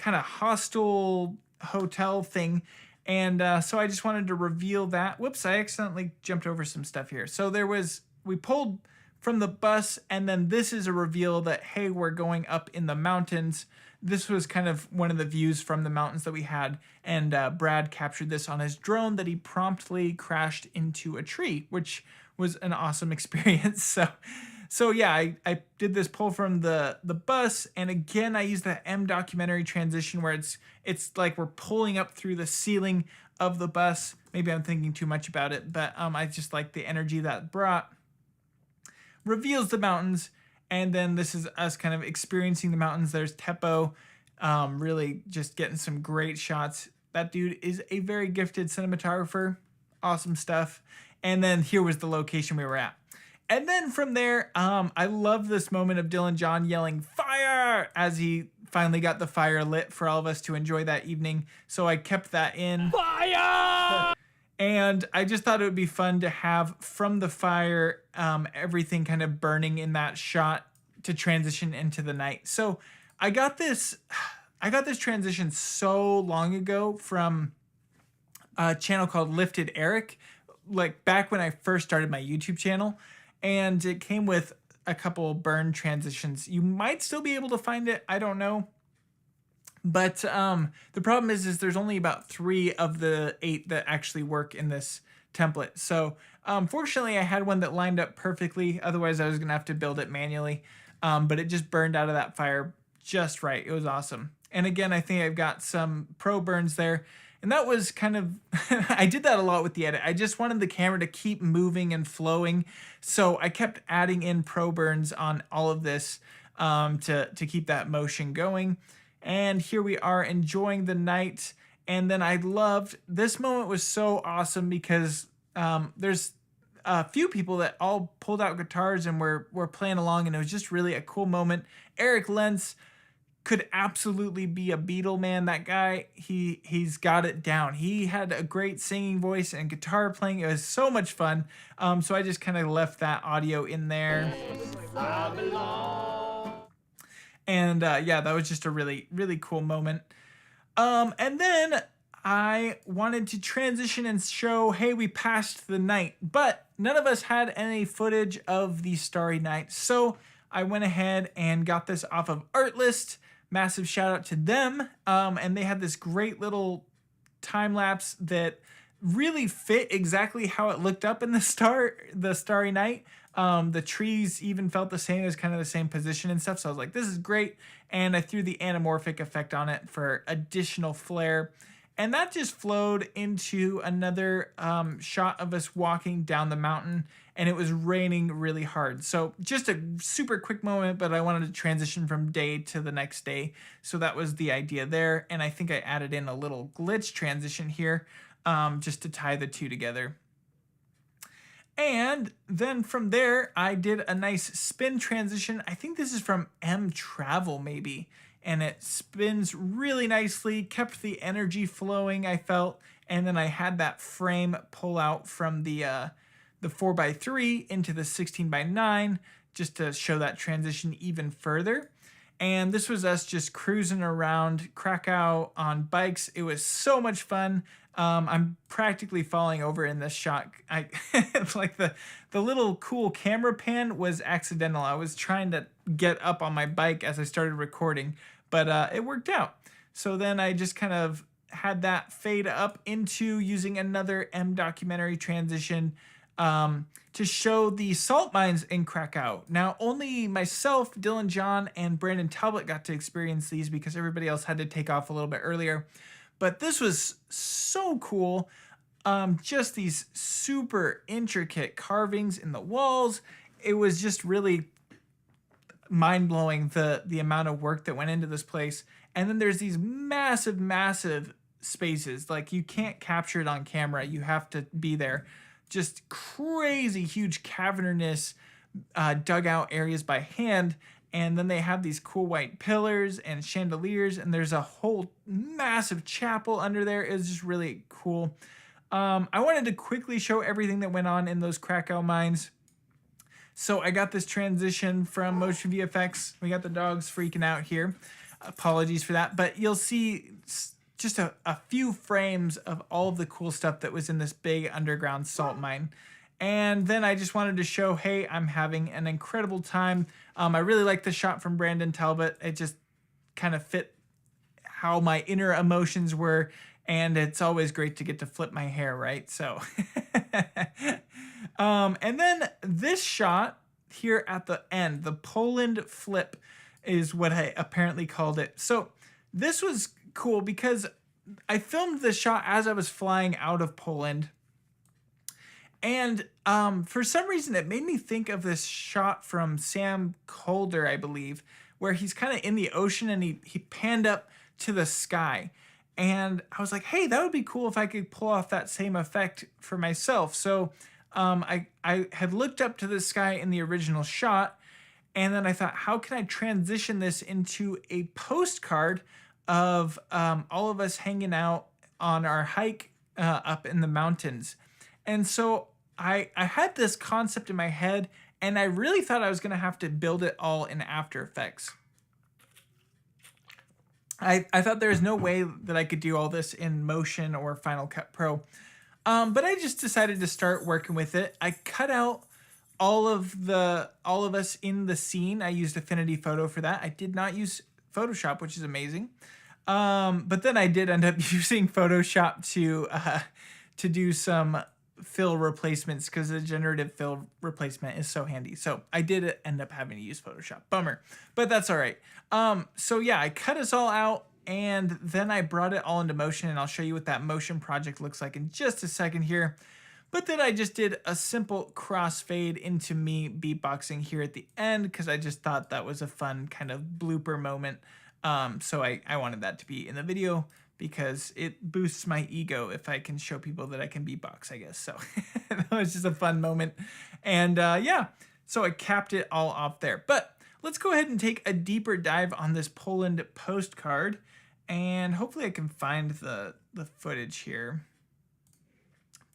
of hostel hotel thing. And so I just wanted to reveal that. Whoops, I accidentally jumped over some stuff here. So we pulled from the bus, and then this is a reveal that, hey, we're going up in the mountains. This was kind of one of the views from the mountains that we had, and Brad captured this on his drone that he promptly crashed into a tree, which was an awesome experience. So yeah, I did this pull from the bus, and again I used the M documentary transition where it's like we're pulling up through the ceiling of the bus. Maybe I'm thinking too much about it, but I just like the energy that brought. Reveals the mountains, and then this is us kind of experiencing the mountains. There's Teppo, really just getting some great shots. That dude is a very gifted cinematographer. Awesome stuff. And then here was the location we were at. And then from there, I love this moment of Dylan John yelling fire as he finally got the fire lit for all of us to enjoy that evening. So I kept that in. Fire! And I just thought it would be fun to have from the fire, everything kind of burning in that shot to transition into the night. So I got this transition so long ago from a channel called Lifted Eric, like back when I first started my YouTube channel. And it came with a couple burn transitions. You might still be able to find it. I don't know. But the problem is there's only about 3 of the 8 that actually work in this template. So fortunately, I had one that lined up perfectly. Otherwise, I was going to have to build it manually. But it just burned out of that fire just right. It was awesome. And again, I think I've got some pro burns there. And that was kind of, I did that a lot with the edit. I just wanted the camera to keep moving and flowing. So I kept adding in pro burns on all of this to keep that motion going. And here we are enjoying the night. And then I loved, this moment was so awesome because there's a few people that all pulled out guitars and were playing along, and it was just really a cool moment. Eric Lentz could absolutely be a Beatle, man. That guy, he's got it down. He had a great singing voice and guitar playing. It was so much fun. So I just kind of left that audio in there. And yeah, that was just a really, really cool moment. And then I wanted to transition and show, hey, we passed the night, but none of us had any footage of the starry night. So I went ahead and got this off of Artlist. Massive shout out to them. And they had this great little time lapse that really fit exactly how it looked up in the starry night. The trees even felt the same, as kind of the same position and stuff. So I was like, this is great. And I threw the anamorphic effect on it for additional flair. And that just flowed into another shot of us walking down the mountain, and it was raining really hard. So just a super quick moment, but I wanted to transition from day to the next day. So that was the idea there. And I think I added in a little glitch transition here just to tie the two together. And then from there, I did a nice spin transition. I think this is from M Travel maybe. And it spins really nicely, kept the energy flowing, I felt. And then I had that frame pull out from the 4x3 into the 16x9 just to show that transition even further. And this was us just cruising around Krakow on bikes. It was so much fun. I'm practically falling over in this shot. It's like the little cool camera pan was accidental. I was trying to get up on my bike as I started recording, but it worked out. So then I just kind of had that fade up into using another M documentary transition to show the salt mines in Krakow. Now, only myself, Dylan John, and Brandon Talbot got to experience these because everybody else had to take off a little bit earlier. But this was so cool. Just these super intricate carvings in the walls. It was just really mind-blowing, the amount of work that went into this place. And then there's these massive, massive spaces. Like, you can't capture it on camera. You have to be there. Just crazy, huge cavernous dugout areas by hand. And then they have these cool white pillars and chandeliers, and there's a whole massive chapel under there. It was just really cool. I wanted to quickly show everything that went on in those Krakow mines. So I got this transition from Motion VFX. We got the dogs freaking out here. Apologies for that. But you'll see just a few frames of all of the cool stuff that was in this big underground salt mine. And then I just wanted to show, hey, I'm having an incredible time. I really like the shot from Brandon Talbot. It just kind of fit how my inner emotions were. And it's always great to get to flip my hair, right? So And then this shot here at the end, the Poland flip is what I apparently called it. So this was cool because I filmed this shot as I was flying out of Poland. And for some reason, it made me think of this shot from Sam Colder, I believe, where he's kind of in the ocean and he panned up to the sky. And I was like, hey, that would be cool if I could pull off that same effect for myself. So I had looked up to the sky in the original shot, and then I thought, how can I transition this into a postcard of all of us hanging out on our hike up in the mountains? And so I had this concept in my head, and I really thought I was going to have to build it all in After Effects. I thought there was no way that I could do all this in Motion or Final Cut Pro. But I just decided to start working with it. I cut out all of us in the scene. I used Affinity Photo for that. I did not use Photoshop, which is amazing. But then I did end up using Photoshop to do some fill replacements because the generative fill replacement is so handy. So I did end up having to use Photoshop. Bummer, but that's all right. So yeah, I cut us all out and then I brought it all into Motion, and I'll show you what that Motion project looks like in just a second here. But then I just did a simple crossfade into me beatboxing here at the end because I just thought that was a fun kind of blooper moment. So I wanted that to be in the video because it boosts my ego if I can show people that I can beatbox, I guess. So that was just a fun moment. And yeah, so I capped it all off there. But let's go ahead and take a deeper dive on this Poland postcard. And hopefully I can find the footage here.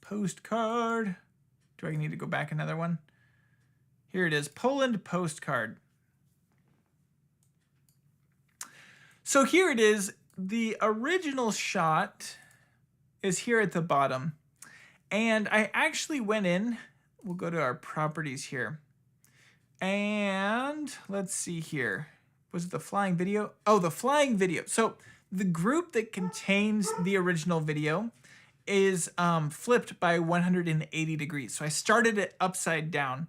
Postcard. Do I need to go back another one? Here it is, Poland postcard. So here it is. The original shot is here at the bottom. And I actually went in, we'll go to our properties here. And let's see here. Was it the flying video? Oh, the flying video. So the group that contains the original video is flipped by 180 degrees. So I started it upside down.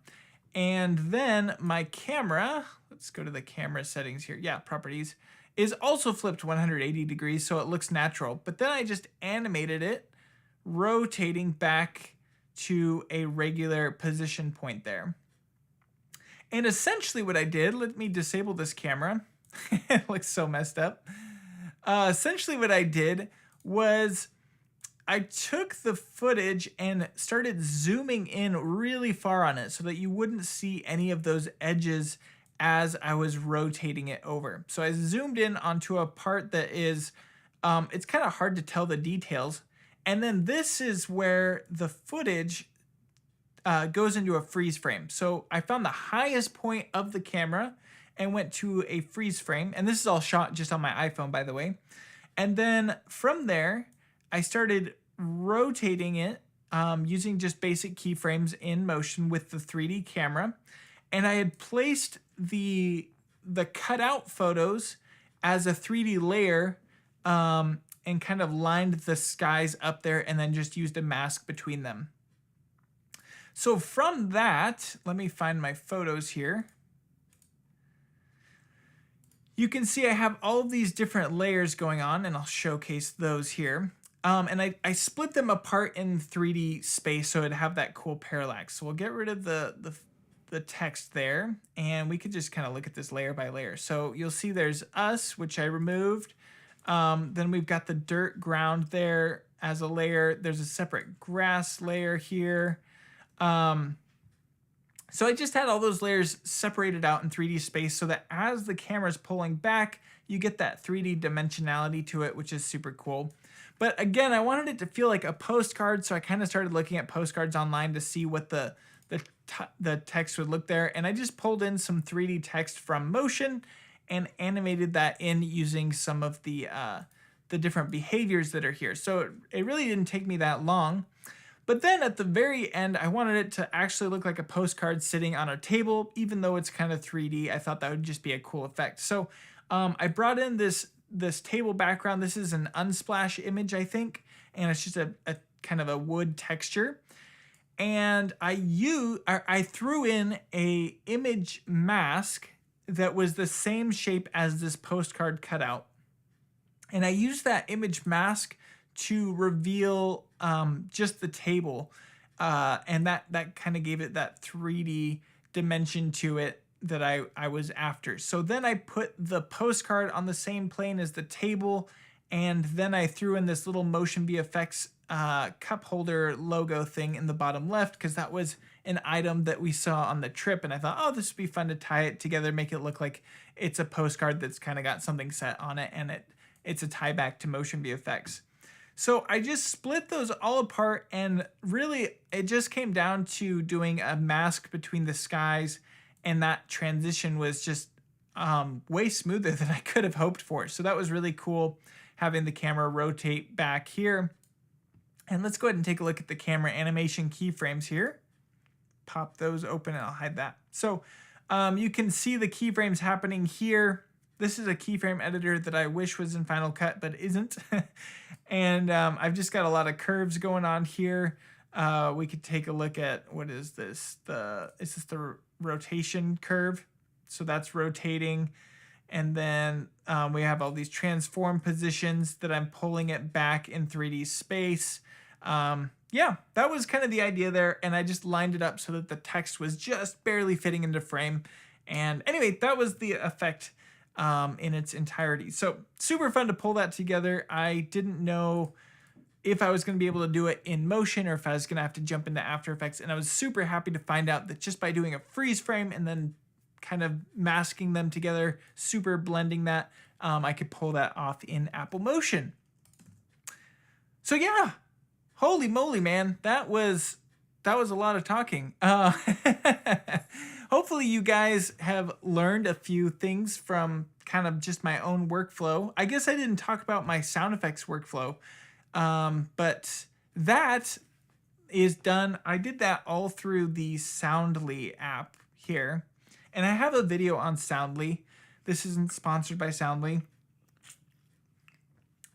And then my camera, let's go to the camera settings here. Yeah, properties, is also flipped 180 degrees so it looks natural. But then I just animated it, rotating back to a regular position point there. And essentially what I did, let me disable this camera. It looks so messed up. Essentially what I did was I took the footage and started zooming in really far on it so that you wouldn't see any of those edges as I was rotating it over. So I zoomed in onto a part that is, it's kind of hard to tell the details. And then this is where the footage goes into a freeze frame. So I found the highest point of the camera and went to a freeze frame. And this is all shot just on my iPhone, by the way. And then from there, I started rotating it using just basic keyframes in Motion with the 3D camera. And I had placed the cutout photos as a 3D layer and kind of lined the skies up there and then just used a mask between them. So from that, let me find my photos here. You can see I have all of these different layers going on, and I'll showcase those here. And I split them apart in 3D space so it'd have that cool parallax. So we'll get rid of the text there, and we could just kind of look at this layer by layer. So you'll see there's us, which I removed. Then we've got the dirt ground there as a layer. There's a separate grass layer here. So I just had all those layers separated out in 3D space so that as the camera's pulling back, you get that 3D dimensionality to it, which is super cool. But again, I wanted it to feel like a postcard, so I kind of started looking at postcards online to see what the text would look there. And I just pulled in some 3D text from Motion and animated that in using some of the different behaviors that are here. So it really didn't take me that long. But then at the very end, I wanted it to actually look like a postcard sitting on a table, even though it's kind of 3D. I thought that would just be a cool effect. So I brought in this table background. This is an Unsplash image, I think, and it's just a kind of a wood texture. and I threw in a image mask that was the same shape as this postcard cutout. And I used that image mask to reveal just the table. And that kind of gave it that 3D dimension to it that I was after. So then I put the postcard on the same plane as the table, and then I threw in this little Motion VFX cup holder logo thing in the bottom left, because that was an item that we saw on the trip, and I thought, oh, this would be fun to tie it together, make it look like it's a postcard that's kind of got something set on it, and it's a tie back to Motion VFX. So I just split those all apart, and really it just came down to doing a mask between the skies, and that transition was just way smoother than I could have hoped for. So that was really cool, having the camera rotate back here. And let's go ahead and take a look at the camera animation keyframes here. Pop those open and I'll hide that. So you can see the keyframes happening here. This is a keyframe editor that I wish was in Final Cut, but isn't. And I've just got a lot of curves going on here. We could take a look at, what is this? Is this the rotation curve? So that's rotating. And then we have all these transform positions that I'm pulling it back in 3D space. Yeah, that was kind of the idea there. And I just lined it up so that the text was just barely fitting into frame. And anyway, that was the effect in its entirety. So super fun to pull that together. I didn't know if I was going to be able to do it in motion or if I was going to have to jump into After Effects. And I was super happy to find out that just by doing a freeze frame and then kind of masking them together, super blending that, I could pull that off in Apple Motion. So yeah, holy moly, man, that was a lot of talking. Hopefully you guys have learned a few things from kind of just my own workflow. I guess I didn't talk about my sound effects workflow, but that is done. I did that all through the Soundly app here. And I have a video on Soundly. This isn't sponsored by Soundly.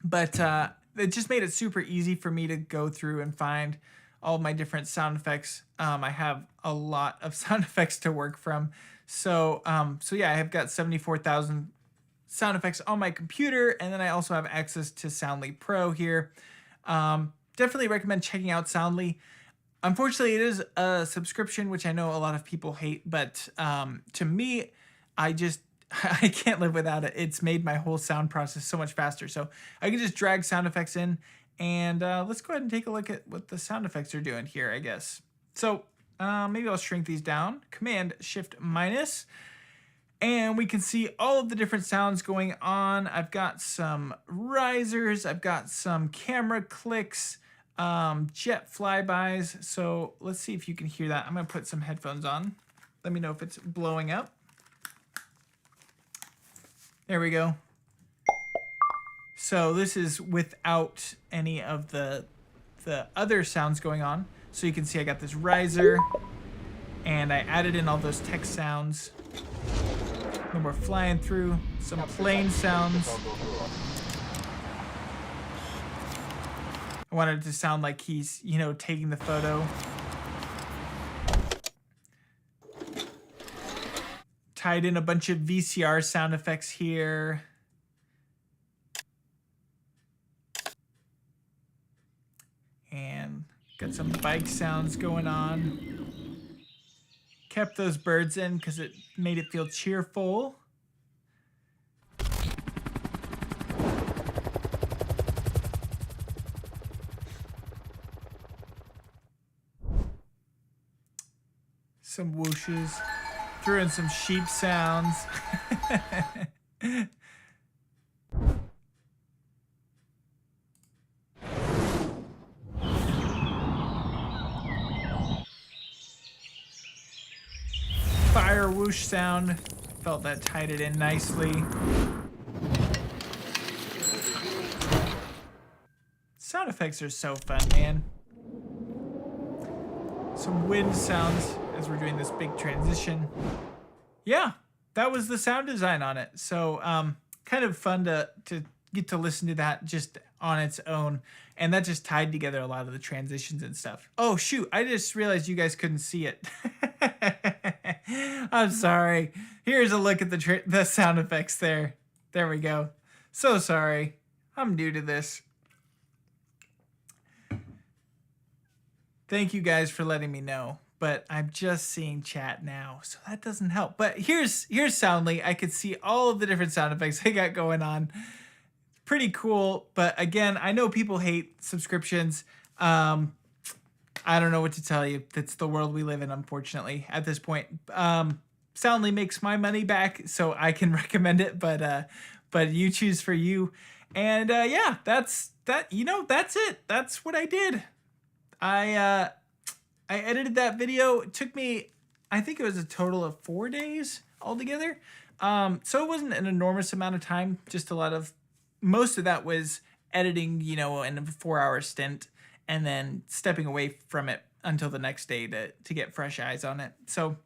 But it just made it super easy for me to go through and find all of my different sound effects. I have a lot of sound effects to work from. So yeah, I have got 74,000 sound effects on my computer. And then I also have access to Soundly Pro here. Definitely recommend checking out Soundly. Unfortunately, it is a subscription, which I know a lot of people hate, but to me, I can't live without it. It's made my whole sound process so much faster. So I can just drag sound effects in, and let's go ahead and take a look at what the sound effects are doing here, I guess. So maybe I'll shrink these down. Command-Shift-, and we can see all of the different sounds going on. I've got some risers. I've got some camera clicks. Jet flybys. So let's see if you can hear that. I'm going to put some headphones on. Let me know if it's blowing up. There we go. So this is without any of the other sounds going on. So you can see I got this riser, and I added in all those text sounds. And we're flying through some plane sounds. I wanted it to sound like he's, taking the photo. Tied in a bunch of VCR sound effects here. And got some bike sounds going on. Kept those birds in because it made it feel cheerful. Some whooshes, threw in some sheep sounds. Fire whoosh sound, felt that tied it in nicely. Sound effects are so fun, man. Some wind sounds as we're doing this big transition. Yeah, that was the sound design on it. So kind of fun to get to listen to that just on its own. And that just tied together a lot of the transitions and stuff. Oh, shoot. I just realized you guys couldn't see it. I'm sorry. Here's a look at the sound effects there. There we go. So sorry. I'm new to this. Thank you guys for letting me know. But I'm just seeing chat now, so that doesn't help. But here's Soundly. I could see all of the different sound effects I got going on. Pretty cool, but again, I know people hate subscriptions. I don't know what to tell you. That's the world we live in, unfortunately, at this point. Soundly makes my money back, so I can recommend it, but you choose for you. And yeah, that's that. You know, that's it. That's what I did. I edited that video. It took me, I think it was a total of 4 days altogether. So it wasn't an enormous amount of time, just a lot of, most of that was editing, you know, in a 4-hour stint and then stepping away from it until the next day to get fresh eyes on it. So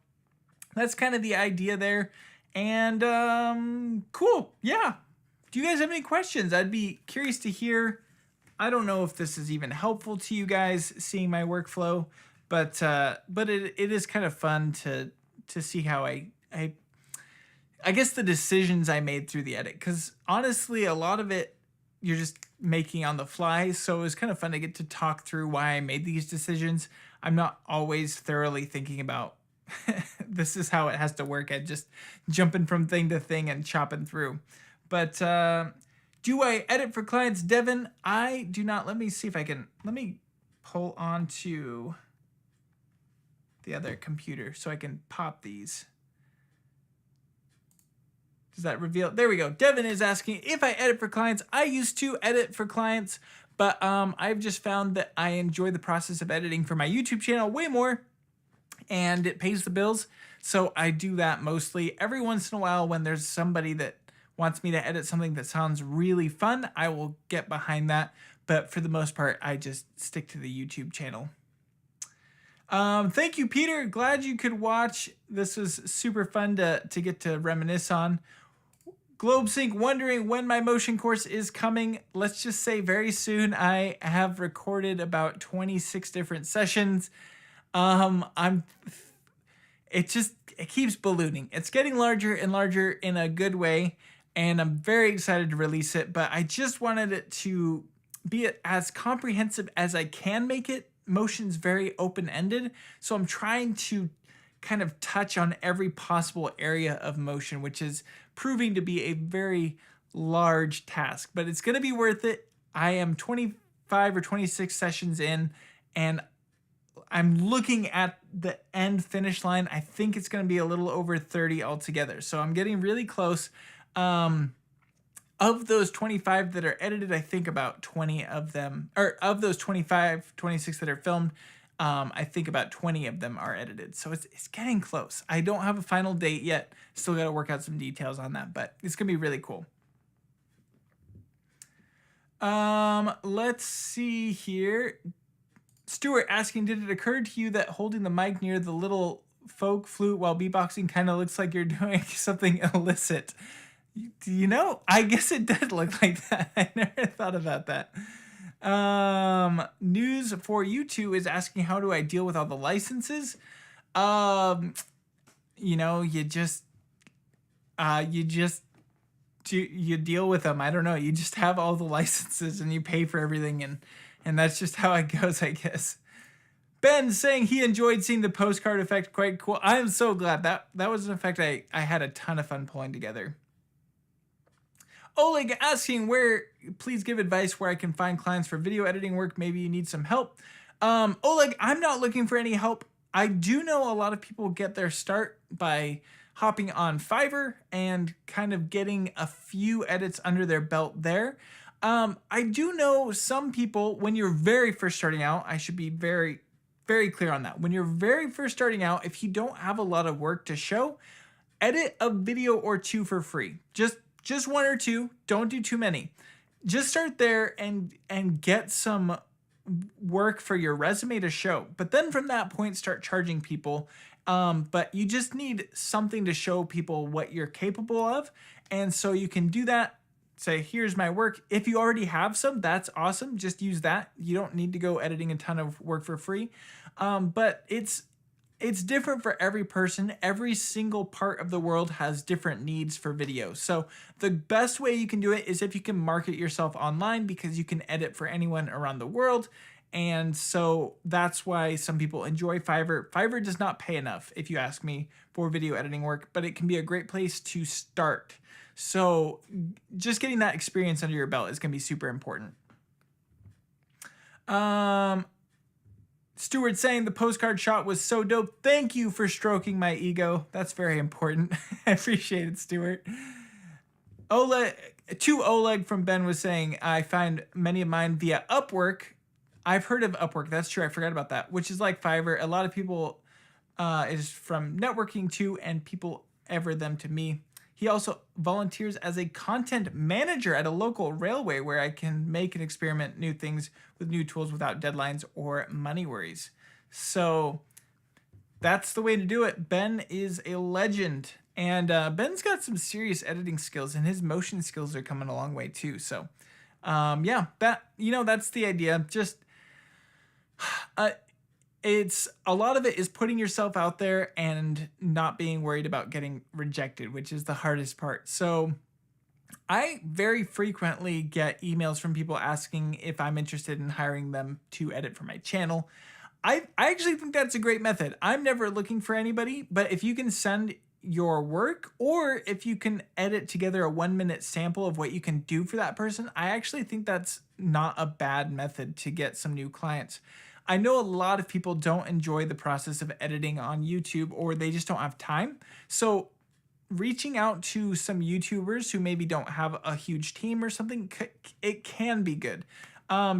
that's kind of the idea there. And cool. Yeah. Do you guys have any questions? I'd be curious to hear. I don't know if this is even helpful to you guys seeing my workflow, but it is kind of fun to see how I guess the decisions I made through the edit, because honestly, a lot of it you're just making on the fly. So it was kind of fun to get to talk through why I made these decisions. I'm not always thoroughly thinking about this is how it has to work. I just jumping from thing to thing and chopping through. But do I edit for clients, Devin? I do not. Let me see if I can. Let me pull onto the other computer so I can pop these. Does that reveal? There we go. Devin is asking if I edit for clients. I used to edit for clients, but I've just found that I enjoy the process of editing for my YouTube channel way more, and it pays the bills. So I do that mostly. Every once in a while when there's somebody that wants me to edit something that sounds really fun, I will get behind that. But for the most part, I just stick to the YouTube channel. Thank you, Peter. Glad you could watch. This was super fun to get to reminisce on. GlobeSync wondering when my motion course is coming. Let's just say very soon. I have recorded about 26 different sessions. It keeps ballooning. It's getting larger and larger in a good way, and I'm very excited to release it, but I just wanted it to be as comprehensive as I can make it. Motion's very open-ended, so I'm trying to kind of touch on every possible area of motion, which is proving to be a very large task, but it's going to be worth it. I am 25 or 26 sessions in, and I'm looking at the end finish line. I think it's going to be a little over 30 altogether, so I'm getting really close. Of those 25 that are edited, I think about 20 of them, or of those 25, 26 that are filmed, I think about 20 of them are edited. So it's getting close. I don't have a final date yet. Still got to work out some details on that, but it's going to be really cool. Let's see here. Stuart asking, did it occur to you that holding the mic near the little folk flute while beatboxing kind of looks like you're doing something illicit? You know, I guess it did look like that. I never thought about that. News for you two is asking, how do I deal with all the licenses? You know, you deal with them. I don't know. You just have all the licenses and you pay for everything, and that's just how it goes, I guess. Ben saying he enjoyed seeing the postcard effect. Quite cool. I am so glad that was an effect I had a ton of fun pulling together. Oleg asking please give advice where I can find clients for video editing work. Maybe you need some help. Oleg, I'm not looking for any help. I do know a lot of people get their start by hopping on Fiverr and kind of getting a few edits under their belt there. I do know some people, when you're very first starting out, I should be very, very clear on that. When you're very first starting out, if you don't have a lot of work to show, edit a video or two for free. Just one or two. Don't do too many. Just start there and get some work for your resume to show. But then from that point, start charging people. But you just need something to show people what you're capable of. And so you can do that say, here's my work. If you already have some, that's awesome. Just use that. You don't need to go editing a ton of work for free. But it's different for every person. Every single part of the world has different needs for video. So the best way you can do it is if you can market yourself online, because you can edit for anyone around the world. And so that's why some people enjoy Fiverr. Fiverr does not pay enough, if you ask me, for video editing work, but it can be a great place to start. So just getting that experience under your belt is going to be super important. Stuart saying the postcard shot was so dope. Thank you for stroking my ego. That's very important. I appreciate it, Stuart. Oleg from Ben was saying, I find many of mine via Upwork. I've heard of Upwork. That's true. I forgot about that, which is like Fiverr. A lot of people is from networking too, and people ever them to me. He also volunteers as a content manager at a local railway where I can make and experiment new things with new tools without deadlines or money worries. So that's the way to do it. Ben is a legend. And Ben's got some serious editing skills, and his motion skills are coming a long way too. So yeah, that's the idea. Just it's a lot of it is putting yourself out there and not being worried about getting rejected, which is the hardest part. So I very frequently get emails from people asking if I'm interested in hiring them to edit for my channel. I actually think that's a great method. I'm never looking for anybody, but if you can send your work, or if you can edit together a 1-minute sample of what you can do for that person, I actually think that's not a bad method to get some new clients. I know a lot of people don't enjoy the process of editing on YouTube, or they just don't have time. So reaching out to some YouTubers who maybe don't have a huge team or something, it can be good.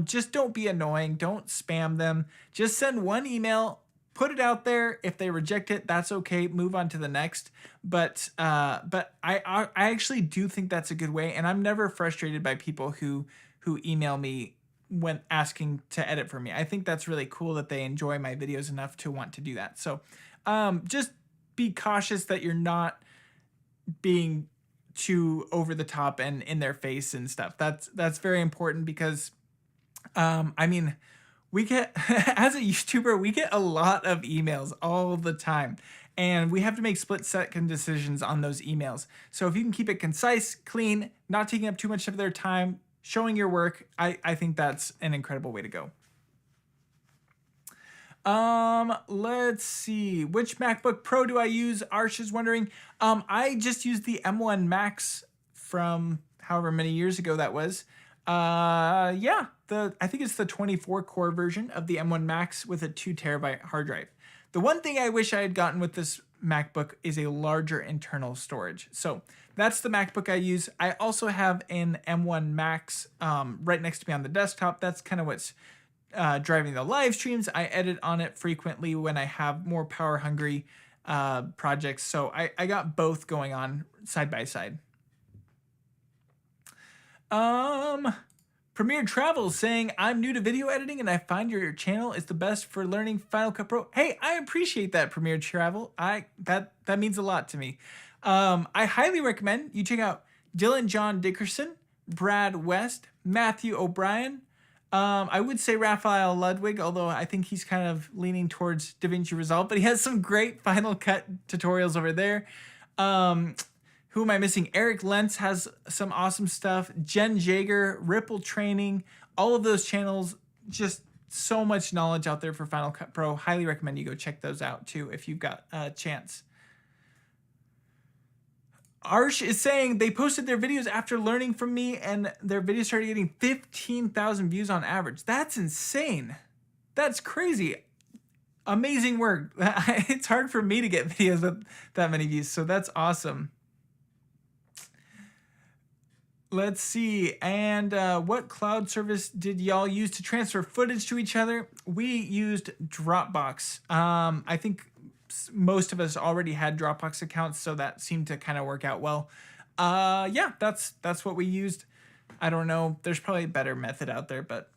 Just don't be annoying. Don't spam them. Just send one email, put it out there. If they reject it, that's okay. Move on to the next. But I actually do think that's a good way, and I'm never frustrated by people who email me when asking to edit for me. I think that's really cool that they enjoy my videos enough to want to do that. So just be cautious that you're not being too over the top and in their face and stuff. That's very important, because I mean, we get, as a YouTuber, we get a lot of emails all the time, and we have to make split-second decisions on those emails. So if you can keep it concise, clean, not taking up too much of their time, showing your work, I think that's an incredible way to go. Let's see. Which MacBook Pro do I use? Arsh is wondering. I just used the M1 Max from however many years ago that was. Yeah, I think it's the 24 core version of the M1 Max with a 2 terabyte hard drive. The one thing I wish I had gotten with this MacBook is a larger internal storage. So that's the MacBook I use. I also have an M1 Max right next to me on the desktop. That's kind of what's driving the live streams. I edit on it frequently when I have more power hungry projects. So I got both going on side by side. Premiere Travel saying, I'm new to video editing and I find your channel is the best for learning Final Cut Pro. Hey, I appreciate that, Premiere Travel. That means a lot to me. I highly recommend you check out Dylan John Dickerson, Brad West, Matthew O'Brien. I would say Raphael Ludwig, although I think he's kind of leaning towards DaVinci Resolve, but he has some great Final Cut tutorials over there. Who am I missing? Eric Lentz has some awesome stuff. Jen Jager, Ripple Training, all of those channels, just so much knowledge out there for Final Cut Pro. Highly recommend you go check those out too if you've got a chance. Arsh is saying they posted their videos after learning from me, and their videos started getting 15,000 views on average. That's insane. That's crazy. Amazing work. It's hard for me to get videos with that many views, so that's awesome. Let's see. And what cloud service did y'all use to transfer footage to each other? We used Dropbox. I think most of us already had Dropbox accounts, so that seemed to kind of work out well. Yeah, that's what we used. I don't know. There's probably a better method out there, but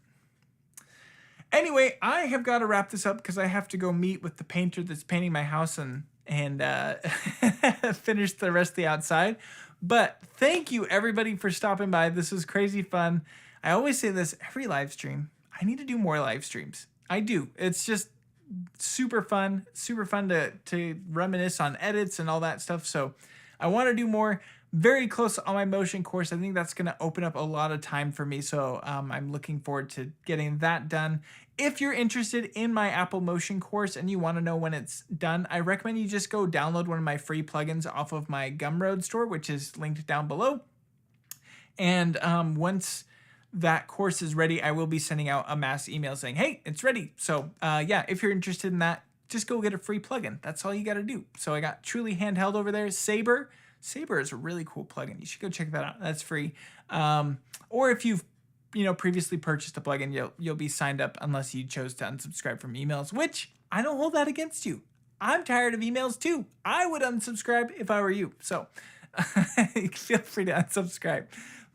anyway, I have got to wrap this up because I have to go meet with the painter that's painting my house, and and finish the rest of the outside. But thank you everybody for stopping by. This was crazy fun. I always say this every live stream. I need to do more live streams. I do. It's just super fun to reminisce on edits and all that stuff. So I want to do more. Very close on my motion course. I think that's going to open up a lot of time for me. So I'm looking forward to getting that done. If you're interested in my Apple Motion course and you want to know when it's done, I recommend you just go download one of my free plugins off of my Gumroad store, which is linked down below. And once that course is ready, I will be sending out a mass email saying, hey, it's ready. So yeah, if you're interested in that, just go get a free plugin. That's all you got to do. So I got Truly Handheld over there. Saber is a really cool plugin. You should go check that out. That's free. Or if you've previously purchased a plugin, you'll be signed up unless you chose to unsubscribe from emails, which I don't hold that against you. I'm tired of emails too. I would unsubscribe if I were you. So feel free to unsubscribe.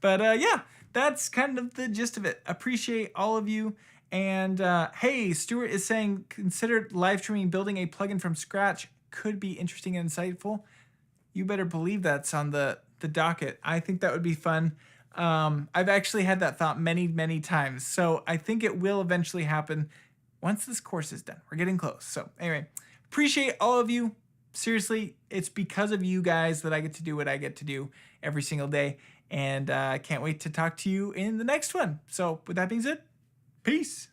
But yeah, that's kind of the gist of it. Appreciate all of you. And hey, Stuart is saying, consider live streaming building a plugin from scratch. Could be interesting and insightful. You better believe that's on the docket. I think that would be fun. I've actually had that thought many, many times. So I think it will eventually happen once this course is done. We're getting close. So anyway, appreciate all of you. Seriously, it's because of you guys that I get to do what I get to do every single day. And I can't wait to talk to you in the next one. So with that being said, peace.